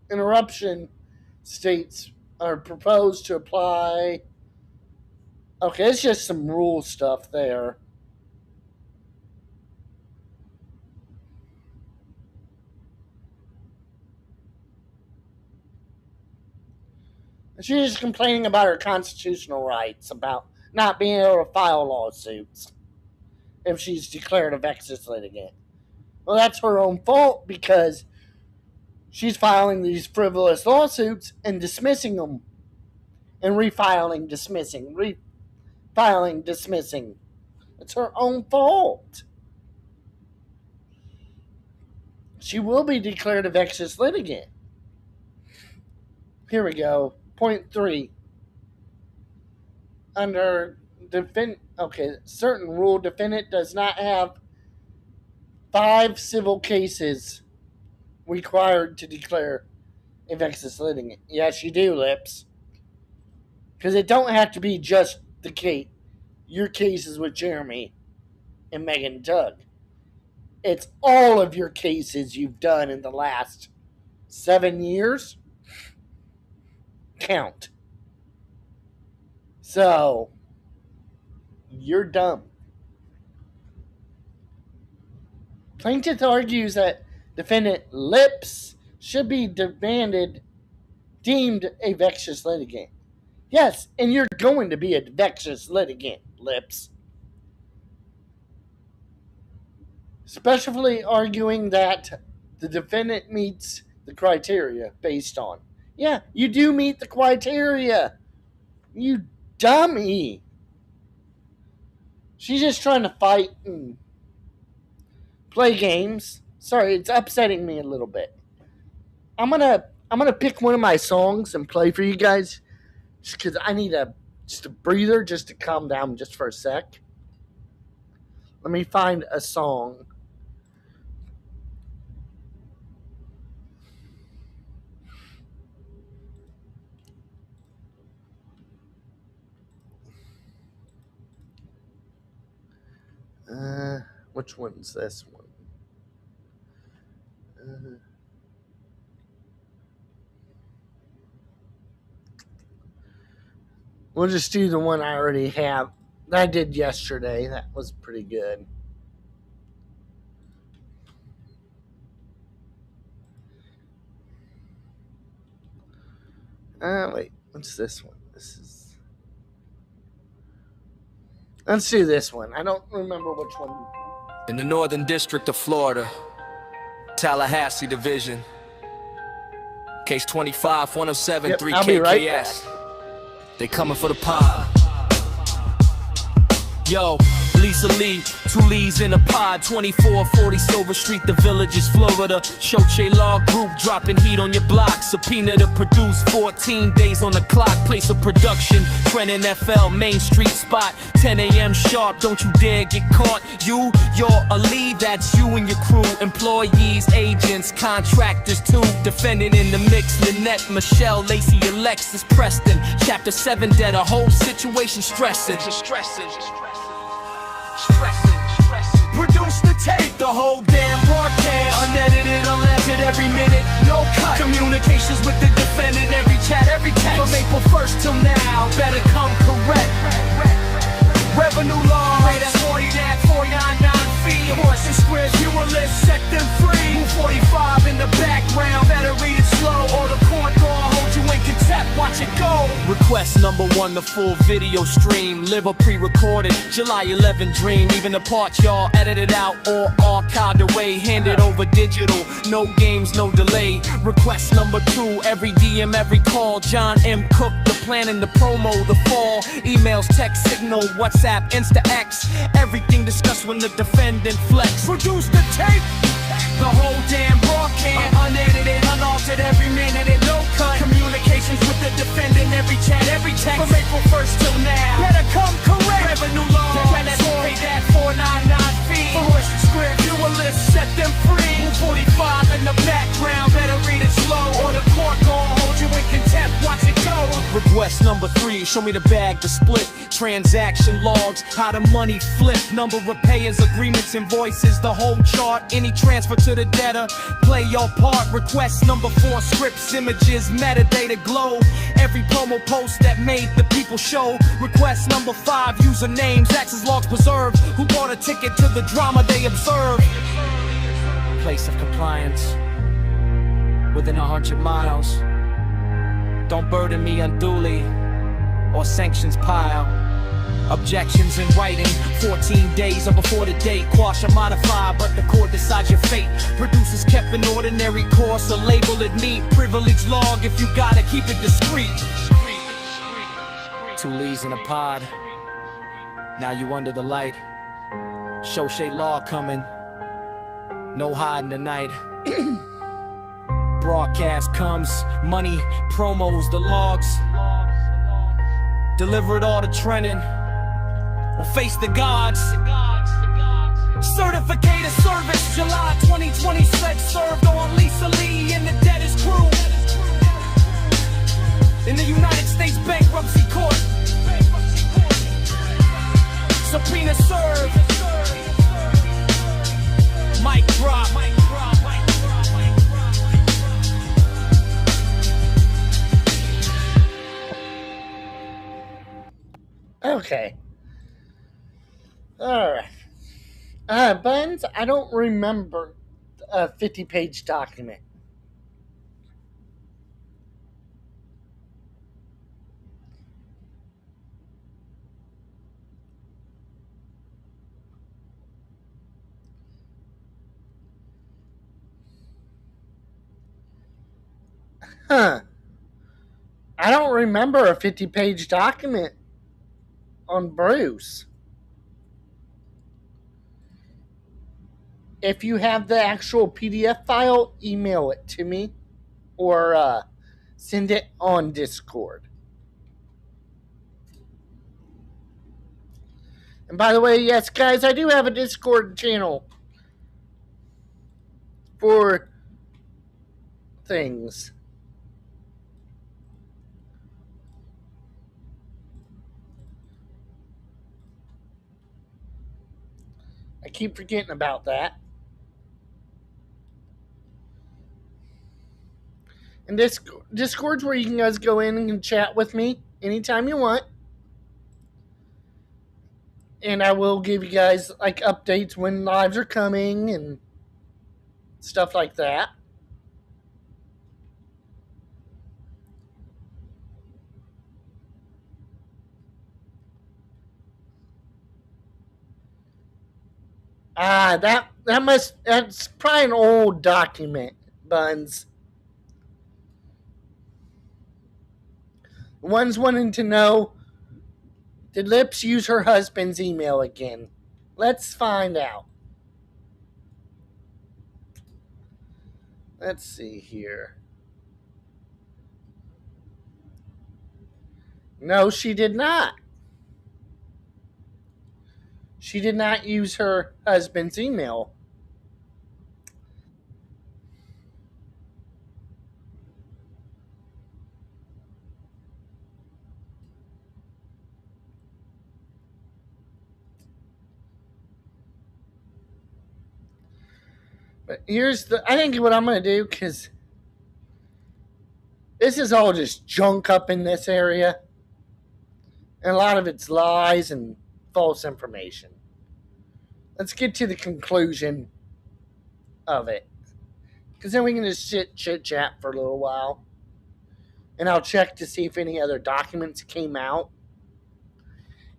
interruption, states are proposed to apply. Okay, it's just some rule stuff there. She's just complaining about her constitutional rights, about not being able to file lawsuits if she's declared a vexus litigant. Well, that's her own fault because she's filing these frivolous lawsuits and dismissing them, and refiling, dismissing, refiling, dismissing. It's her own fault. She will be declared a vexus litigant. Here we go. Point 3. Under certain rule, defendant does not have 5 civil cases required to declare a vexus litigant. Yes, you do, Lips. Because it don't have to be just the case. Your cases with Jeremy and Megan and Doug. It's all of your cases you've done in the last 7 years count. So, you're dumb. Plaintiff argues that defendant Lips should be deemed a vexus litigant. Yes, and you're going to be a vexus litigant, Lips. Especially arguing that the defendant meets the criteria based on. Yeah, you do meet the criteria. You dummy. She's just trying to fight and play games. Sorry, it's upsetting me a little bit. I'm gonna pick one of my songs and play for you guys, just because I need just a breather, just to calm down just for a sec. Let me find a song. Uh, which one's this one? Uh, we'll just do the one I already have. That I did yesterday. That was pretty good. Wait, what's this one? This is. Let's do this one. I don't remember which one. In the Northern District of Florida, Tallahassee Division, case 25 107 Yep, 3 I'll be right KKS. They coming for the pod. Yo, Lisa Lee, 2 Lees in a pod, 2440 Silver Street, the Villages, Florida. Shoche Law Group dropping heat on your block. Subpoena to produce 14 days on the clock. Place of production, Trent NFL, Main Street spot. 10 a.m. sharp, don't you dare get caught. You're a lead, that's you and your crew. Employees, agents, contractors too. Defendant in the mix, Lynette, Michelle, Lacey, Alexis, Preston. Chapter 7 dead, a whole situation stressing. Produce the tape, the whole damn broadcast. Unedited, unedited, every minute, no cut. Communications with the defendant, every chat, every text. From April 1st till now, better come correct. Revenue law, rate at 40, that 499 fee. Horse and squares, you will list, set them free. Move 45 in the background, better read it slow, or the court gon' hold you in contempt, watch it go. Request number 1, the full video stream. Live or pre-recorded, July 11 dream. Even the parts y'all edited out or archived away. Handed over digital, no games, no delay. Request number 2, every DM, every call. John M. Cook, the plan and the promo, the fall. Emails, text, signal, WhatsApp, Insta X. Everything discussed when the defendant flex. Produce the tape, the whole damn broadcast. Unedited, unaltered, every minute, no cut. Communications with the defendant, every chat, every text. From April 1st till now, better come correct. Revenue law, pay that 499 fee. For horse and square, you a list, set them free. Move 45 in the background, better read it slow, or the court gon' hold you in contempt, watch it go. Request number 3, show me the bag to split. Transaction logs, how the money flip. Number of payers, agreements, invoices, the whole chart. Any transfer to the debtor, play your part. Request number 4, scripts, images, metadata glow. Every promo post that made the people show. Request number 5, usernames, access logs preserved. Who bought a ticket to the drama they observe? Place of compliance, within 100 miles. Don't burden me unduly, or sanctions pile. Objections in writing, 14 days or before the date. Quash or modify, but the court decides your fate. Producers kept an ordinary course, or label it neat. Privilege log, if you gotta keep it discreet. 2 Lees in a pod, now you under the light. Shoche Law coming, no hiding tonight. Broadcast comes, money, promos, the logs. Deliver it all to Trenton, or face the gods. Certificate of service, July 2026. Served on Lisa Lee and the debtors crew. In the United States Bankruptcy Court. Subpoena served. Mic drop. Okay. Alright. Buns, I don't remember a 50-page document. Huh. I don't remember a 50-page document on Bruce. If you have the actual PDF file, email it to me or send it on Discord. And by the way, yes, guys, I do have a Discord channel for things. I keep forgetting about that. And Discord's where you can guys go in and chat with me anytime you want. And I will give you guys like updates when lives are coming and stuff like that. That's probably an old document, Buns. One's wanting to know, did Lips use her husband's email again? Let's find out. Let's see here. No, she did not. She did not use her husband's email. But I think what I'm going to do, because this is all just junk up in this area. And a lot of it's lies and false information. Let's get to the conclusion of it. Because then we can just chit chat for a little while. And I'll check to see if any other documents came out.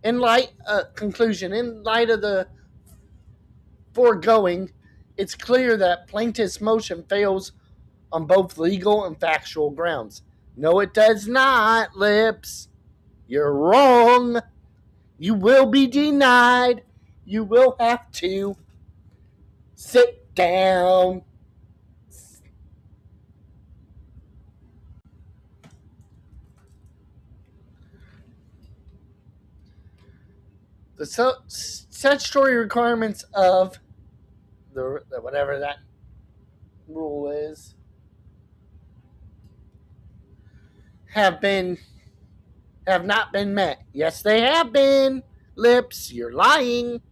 In light of the foregoing, it's clear that plaintiff's motion fails on both legal and factual grounds. No, it does not, Lips. You're wrong. You will be denied. You will have to sit down. The statutory requirements of the whatever that rule is have not been met. Yes, they have been. Lips, you're lying.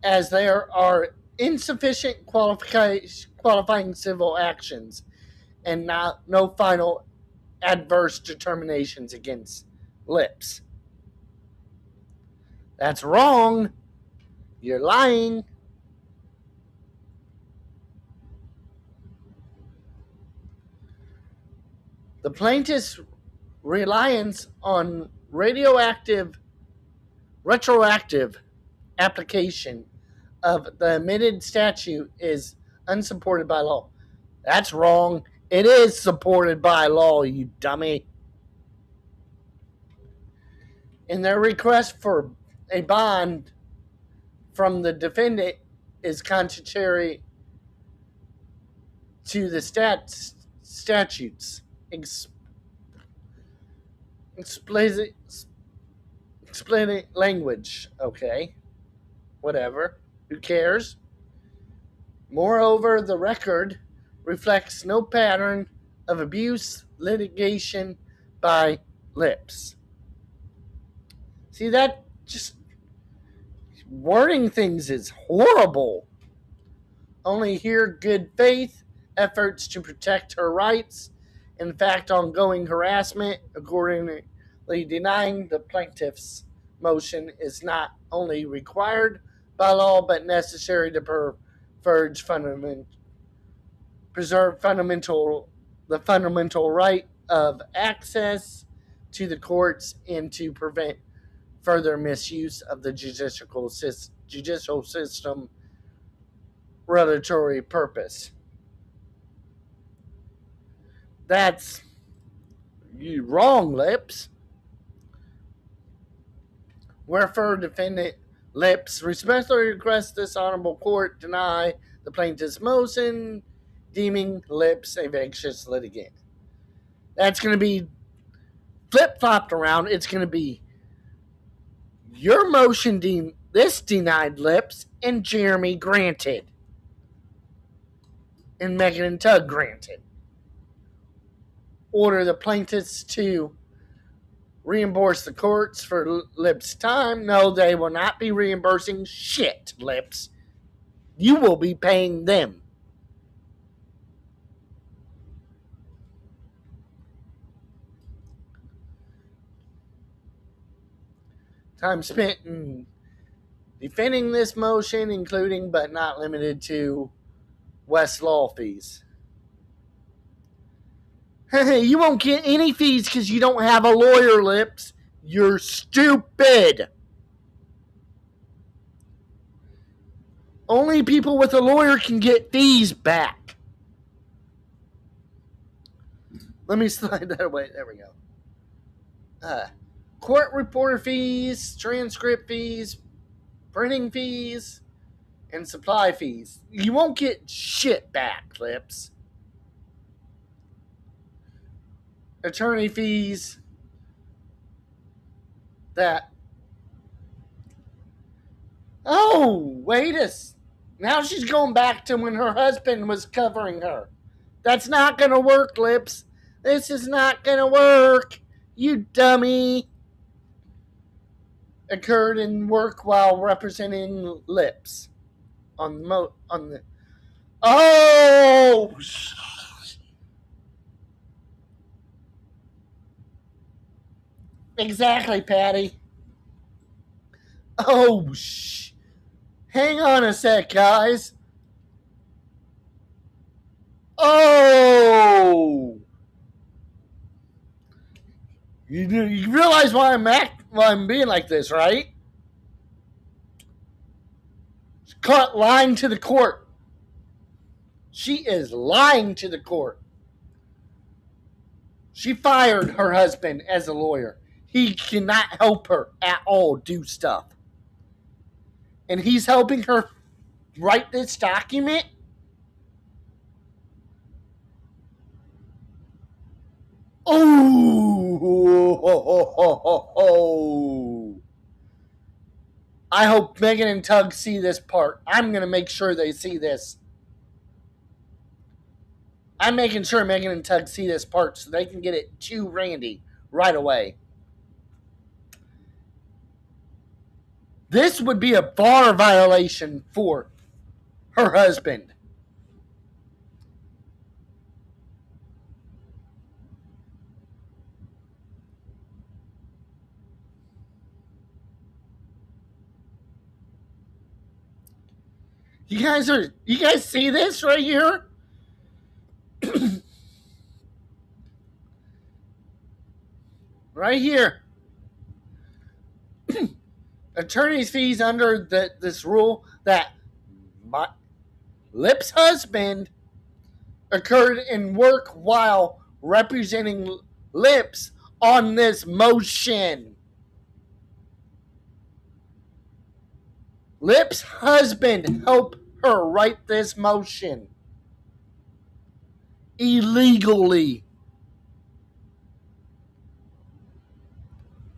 As there are insufficient qualifying civil actions and no final adverse determinations against Lips. That's wrong. You're lying. The plaintiff's reliance on retroactive application of the amended statute is unsupported by law. That's wrong. It is supported by law, you dummy. And their request for a bond from the defendant is contrary to the statutes. Explain language. Okay. Whatever. Who cares? Moreover, the record reflects no pattern of abuse litigation by Lips. See, that just wording things is horrible. Only here good faith efforts to protect her rights. In fact, ongoing harassment, accordingly denying the plaintiff's motion, is not only required by law but necessary to preserve the fundamental right of access to the courts and to prevent further misuse of the judicial system regulatory purpose. That's you wrong, Lips. Wherefore, defendant Lips respectfully requests this honorable court deny the plaintiff's motion, deeming Lips a vicious litigant. That's going to be flip flopped around. It's going to be your motion this denied Lips, and Jeremy granted, and Megan and Tug granted. Order the plaintiffs to reimburse the courts for Lips' time. No, they will not be reimbursing shit, Lips. You will be paying them. Time spent in defending this motion, including but not limited to Westlaw fees. You won't get any fees because you don't have a lawyer, Lips. You're stupid. Only people with a lawyer can get fees back. Let me slide that away. There we go. Court reporter fees, transcript fees, printing fees, and supply fees. You won't get shit back, Lips. Attorney fees. That. Oh, wait a. Now she's going back to when her husband was covering her. That's not going to work, Lips. This is not going to work. You dummy. Occurred in work while representing Lips. On the. Oh! Exactly, Patty. Oh, hang on a sec, guys. Oh! You realize why I'm being like this, right? She's caught lying to the court. She is lying to the court. She fired her husband as a lawyer. He cannot help her at all do stuff. And he's helping her write this document. Oh! I hope Megan and Tug see this part. I'm going to make sure they see this. I'm making sure Megan and Tug see this part so they can get it to Randy right away. This would be a bar violation for her husband. You guys see this right here? Right here. Attorney's fees under this rule that my Lip's husband occurred in work while representing Lips on this motion. Lip's husband helped her write this motion illegally.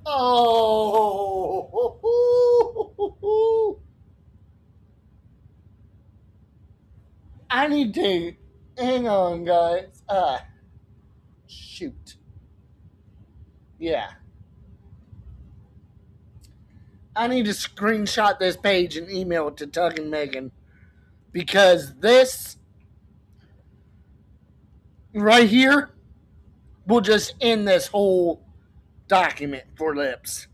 Oh, I need to hang on, guys. Shoot. Yeah. I need to screenshot this page and email it to Tug and Megan because this right here will just end this whole document for Lips.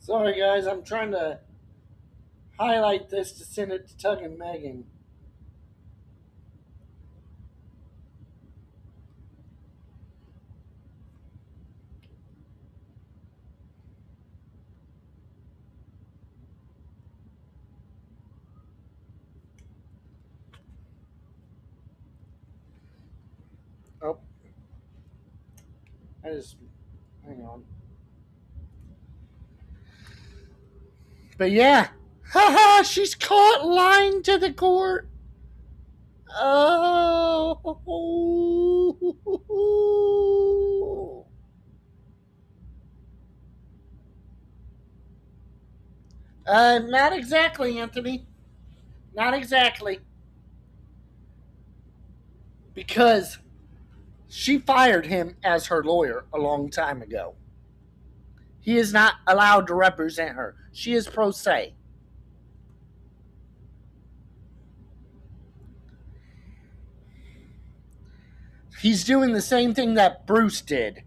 Sorry, guys, I'm trying to highlight this to send it to Tug and Megan. Oh, I just hang on. But yeah, haha, she's caught lying to the court. Oh, not exactly, Anthony. Not exactly, because she fired him as her lawyer a long time ago. He is not allowed to represent her. She is pro se. He's doing the same thing that Bruce did.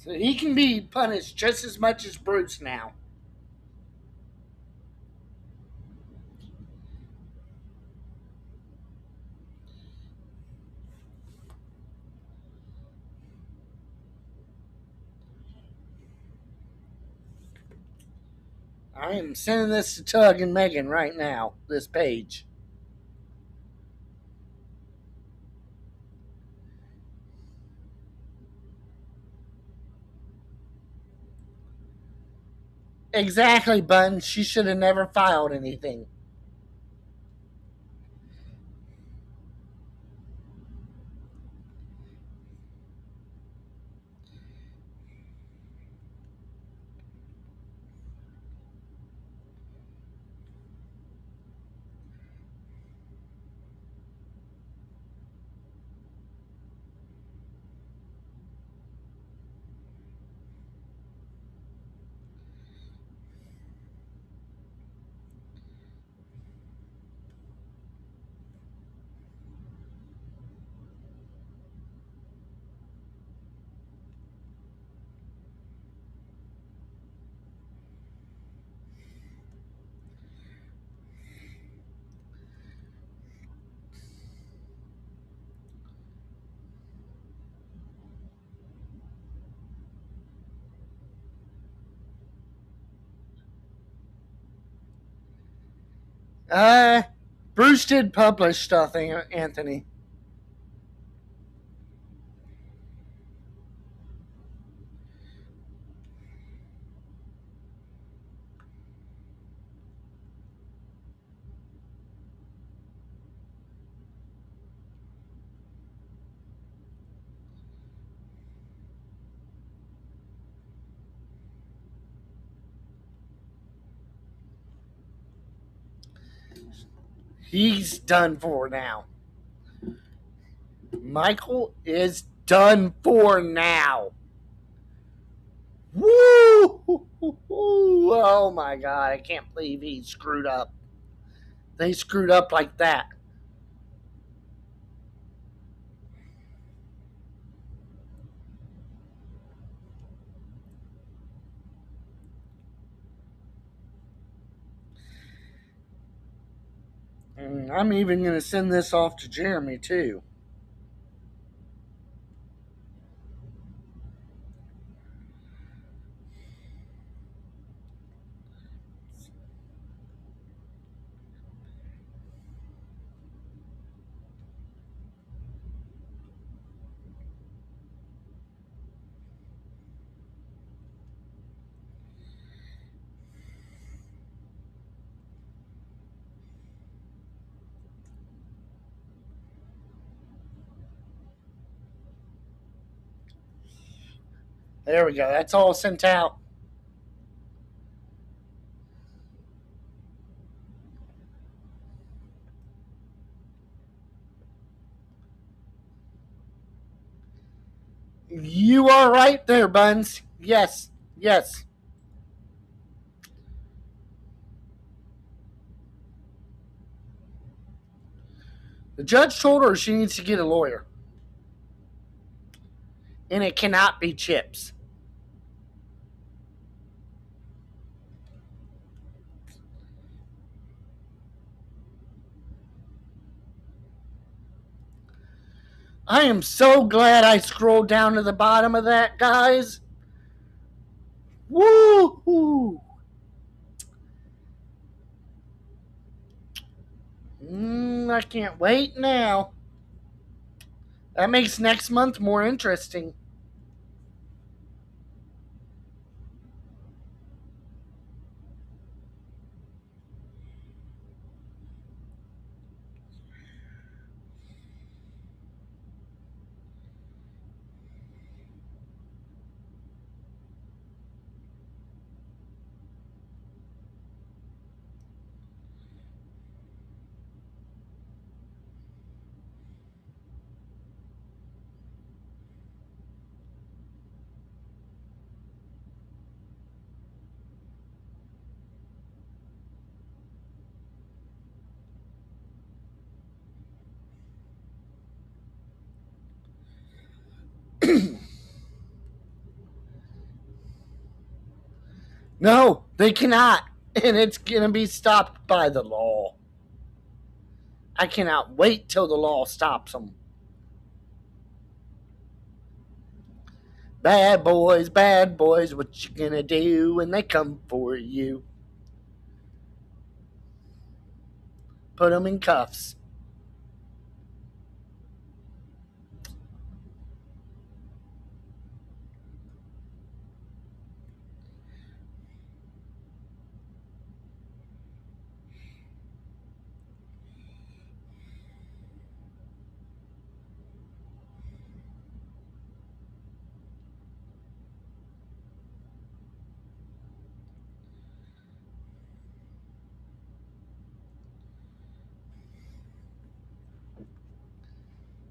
So he can be punished just as much as Bruce now. I am sending this to Tug and Megan right now, this page. Exactly, Bun. She should have never filed anything. Uh, Bruce did publish stuff, Anthony. He's done for now. Michael is done for now. Woo! Oh my god, I can't believe he screwed up. They screwed up like that. I'm even going to send this off to Jeremy, too. There we go. That's all sent out. You are right there, Buns. Yes, yes. The judge told her she needs to get a lawyer, and it cannot be Chips. I am so glad I scrolled down to the bottom of that, guys. Woo! I can't wait now. That makes next month more interesting. No, they cannot. And it's going to be stopped by the law. I cannot wait till the law stops them. Bad boys, what you gonna do when they come for you? Put them in cuffs.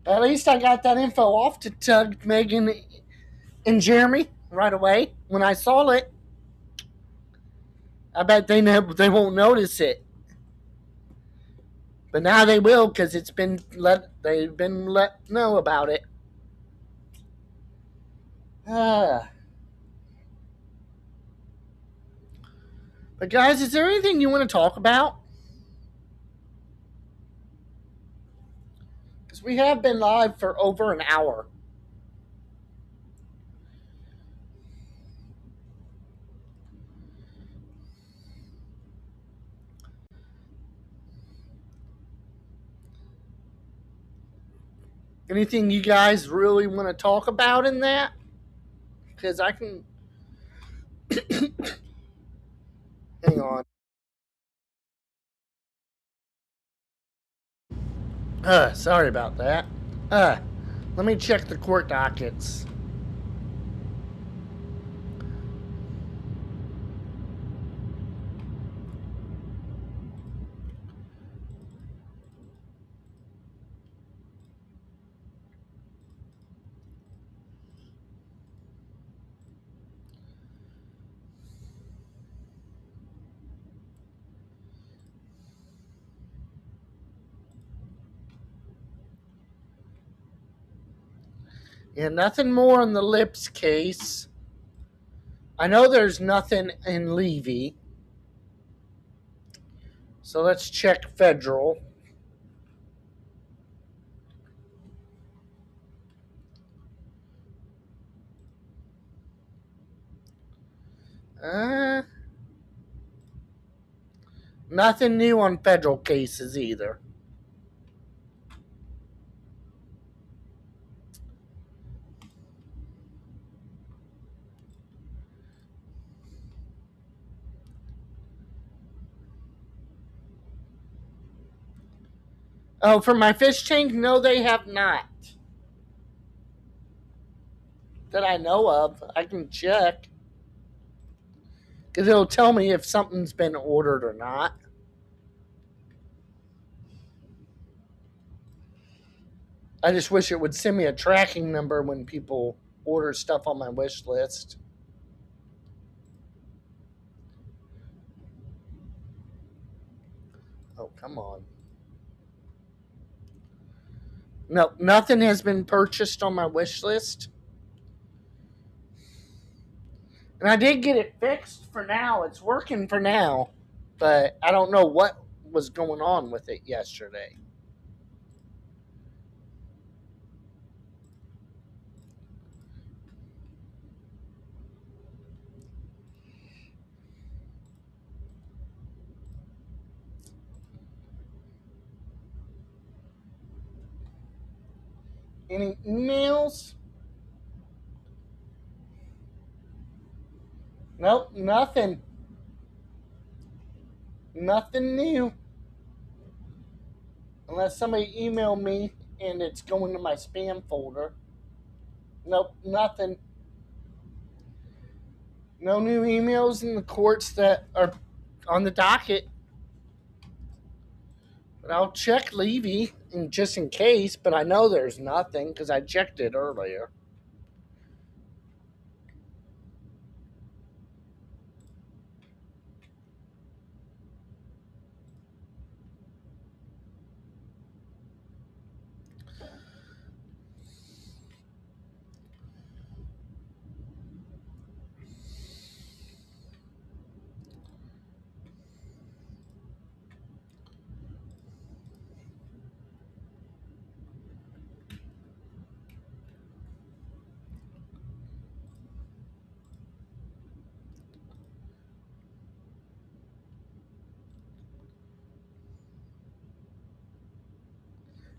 At least I got that info off to Tug, Megan, and Jeremy right away when I saw it. I bet they won't notice it, but now they will because it's been let they've been let know about it. Ah. But guys, is there anything you want to talk about? Because we have been live for over an hour. Anything you guys really want to talk about in that? Because I can. Hang on. Sorry about that. Let me check the court dockets. Yeah, nothing more in the Lips case. I know there's nothing in Levy. So let's check federal. Uh, Nothing new on federal cases either. Oh, for my fish tank? No, they have not. That I know of. I can check. Because it'll tell me if something's been ordered or not. I just wish it would send me a tracking number when people order stuff on my wish list. Oh, come on. No, nothing has been purchased on my wish list. And I did get it fixed for now. It's working for now. But I don't know what was going on with it yesterday. Any emails? Nope, nothing. Nothing new. Unless somebody emailed me and it's going to my spam folder. Nope, nothing. No new emails in the courts that are on the docket. But I'll check Levy just in case, but I know there's nothing because I checked it earlier.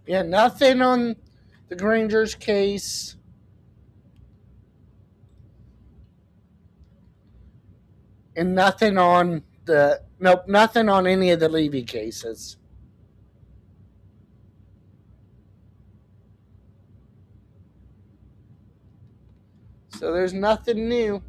Yeah, nothing on the Granger's case. And nothing on nothing on any of the Levy cases. So there's nothing new.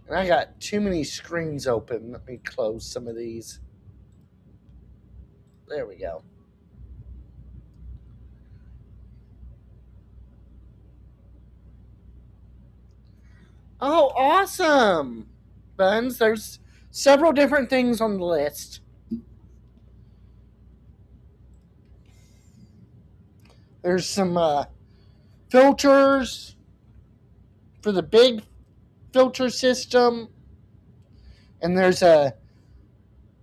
And I got too many screens open. Let me close some of these. There we go. Oh, awesome! Buns, there's several different things on the list. There's some filters for the big filter system, and there's a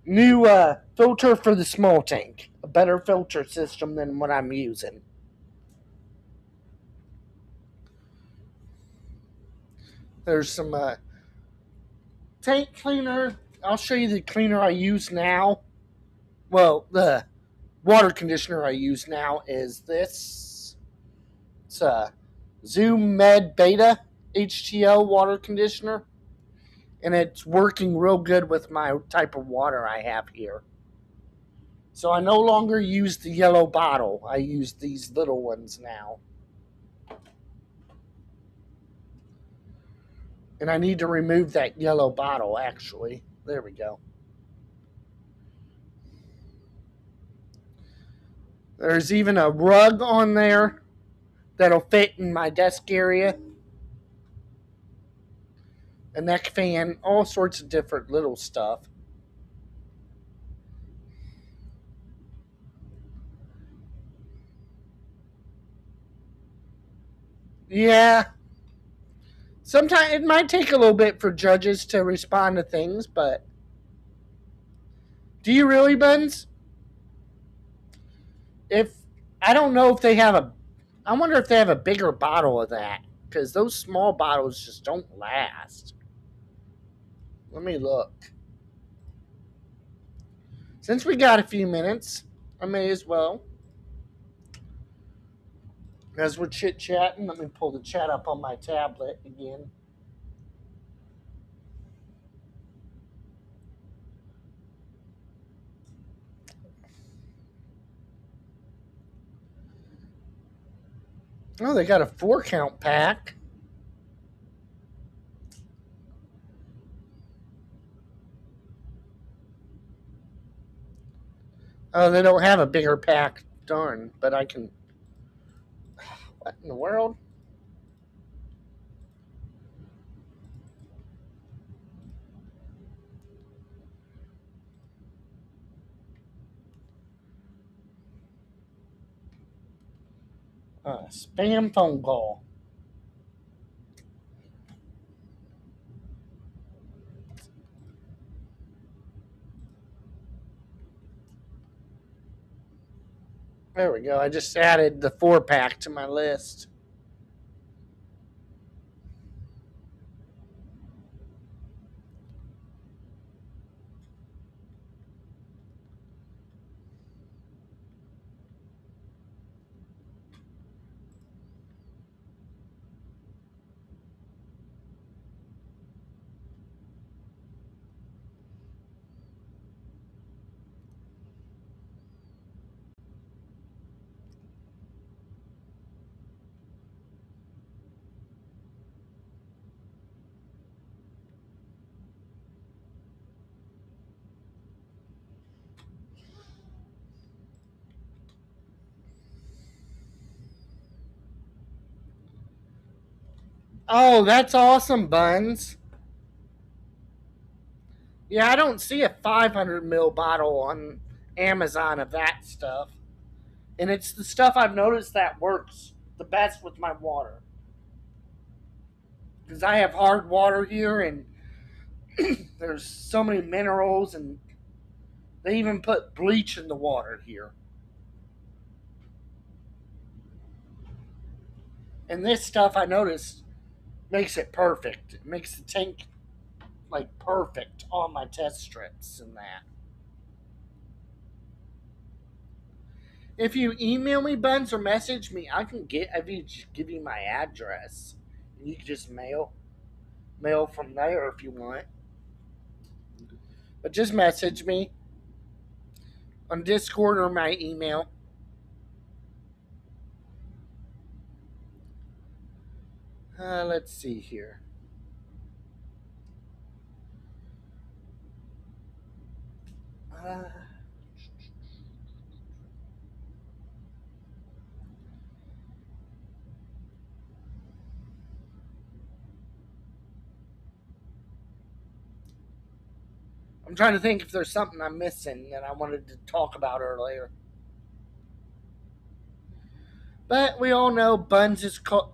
new filter for the small tank. A better filter system than what I'm using. There's some tank cleaner. I'll show you the cleaner I use now. Well, the water conditioner I use now is this. It's a Zoom Med Beta HTO water conditioner. And it's working real good with my type of water I have here. So I no longer use the yellow bottle. I use these little ones now. And I need to remove that yellow bottle, actually. There we go. There's even a rug on there that'll fit in my desk area. A neck fan, all sorts of different little stuff. Yeah. Sometimes it might take a little bit for judges to respond to things, but do you really, Buns? If I don't know if they have I wonder if they have a bigger bottle of that because those small bottles just don't last. Let me look. Since we got a few minutes, I may as well. As we're chit chatting, let me pull the chat up on my tablet again. Oh, they got a 4-count pack. Oh, they don't have a bigger pack. Darn, but I can. What in the world? Spam phone call. There we go. I just added the 4-pack to my list. Oh, that's awesome, Buns. Yeah, I don't see a 500 ml bottle on Amazon of that stuff. And it's the stuff I've noticed that works the best with my water. Because I have hard water here, and there's so many minerals, and they even put bleach in the water here. And this stuff I noticed makes it perfect. It makes the tank like perfect on my test strips and that. If you email me, Buns, or message me, I can give you my address. And you can just mail from there if you want. But just message me on Discord or my email. Let's see here. Uh, I'm trying to think if there's something I'm missing that I wanted to talk about earlier. But we all know Buns is caught,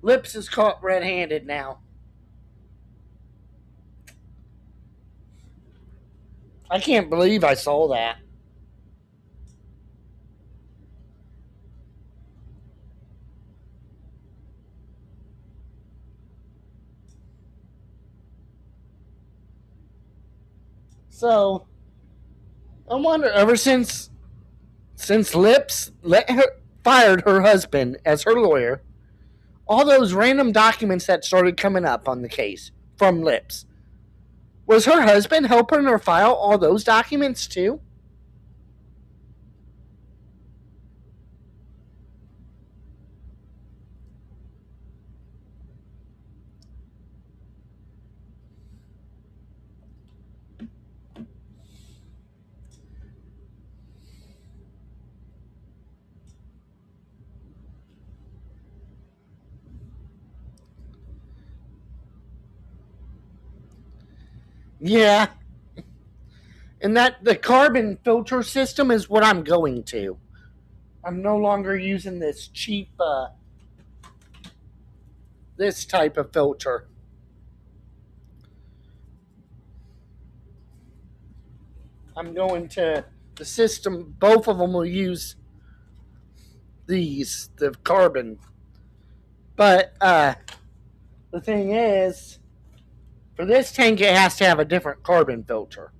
Lips is caught red-handed now. I can't believe I saw that. So I wonder, ever since Lips fired her husband as her lawyer, all those random documents that started coming up on the case from Lips, was her husband helping her file all those documents too? Yeah, and that the carbon filter system is what I'm going to. I'm no longer using this cheap this type of filter. I'm going to the system. Both of them will use the carbon. But the thing is, for this tank, it has to have a different carbon filter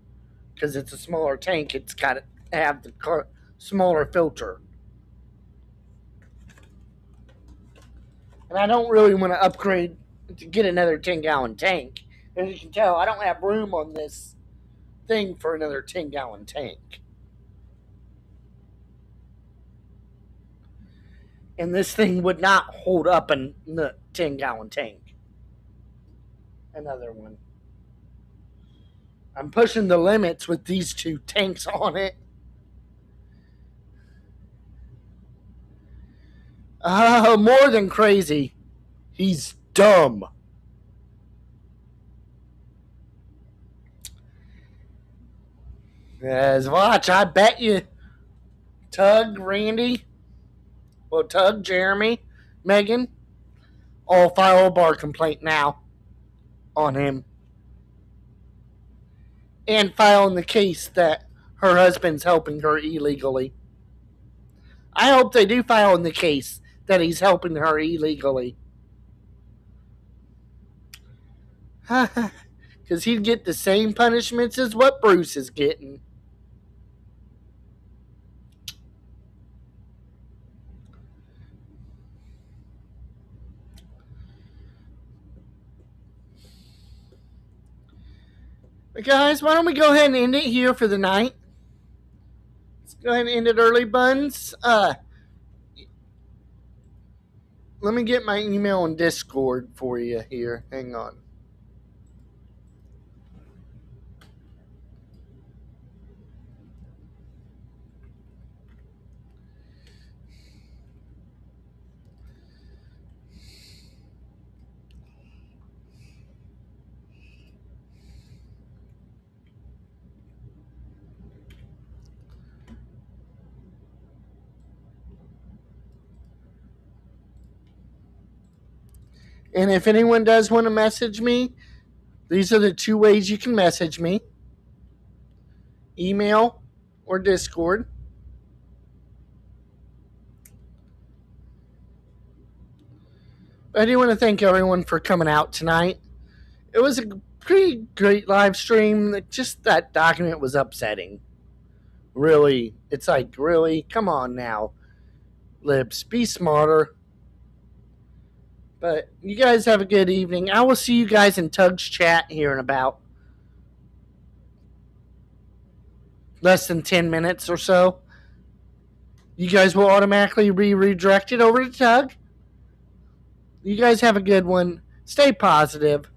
because it's a smaller tank. It's got to have the smaller filter. And I don't really want to upgrade to get another 10-gallon tank. As you can tell, I don't have room on this thing for another 10-gallon tank. And this thing would not hold up in the 10-gallon tank. Another one. I'm pushing the limits with these two tanks on it. More than crazy. He's dumb. As watch, I bet you Tug, Randy, Tug, Jeremy, Megan, all file a bar complaint now on him. And filing the case that her husband's helping her illegally. I hope they do file in the case that he's helping her illegally. Because he'd get the same punishments as what Bruce is getting. But guys, why don't we go ahead and end it here for the night? Let's go ahead and end it early, Buns. Let me get my email and Discord for you here. Hang on. And if anyone does want to message me, these are the two ways you can message me: email or Discord. I do want to thank everyone for coming out tonight. It was a pretty great live stream. Just that document was upsetting. Really, it's like, really? Come on now. Libs, be smarter. But you guys have a good evening. I will see you guys in Tug's chat here in about less than 10 minutes or so. You guys will automatically be redirected over to Tug. You guys have a good one. Stay positive.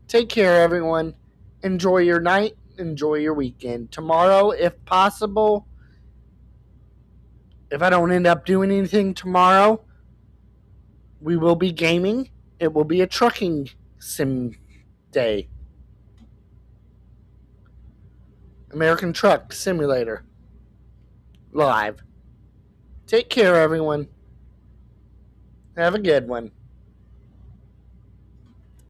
Take care, everyone. Enjoy your night. Enjoy your weekend. Tomorrow, if possible, if I don't end up doing anything tomorrow, we will be gaming. It will be a trucking sim day. American Truck Simulator. Live. Take care, everyone. Have a good one.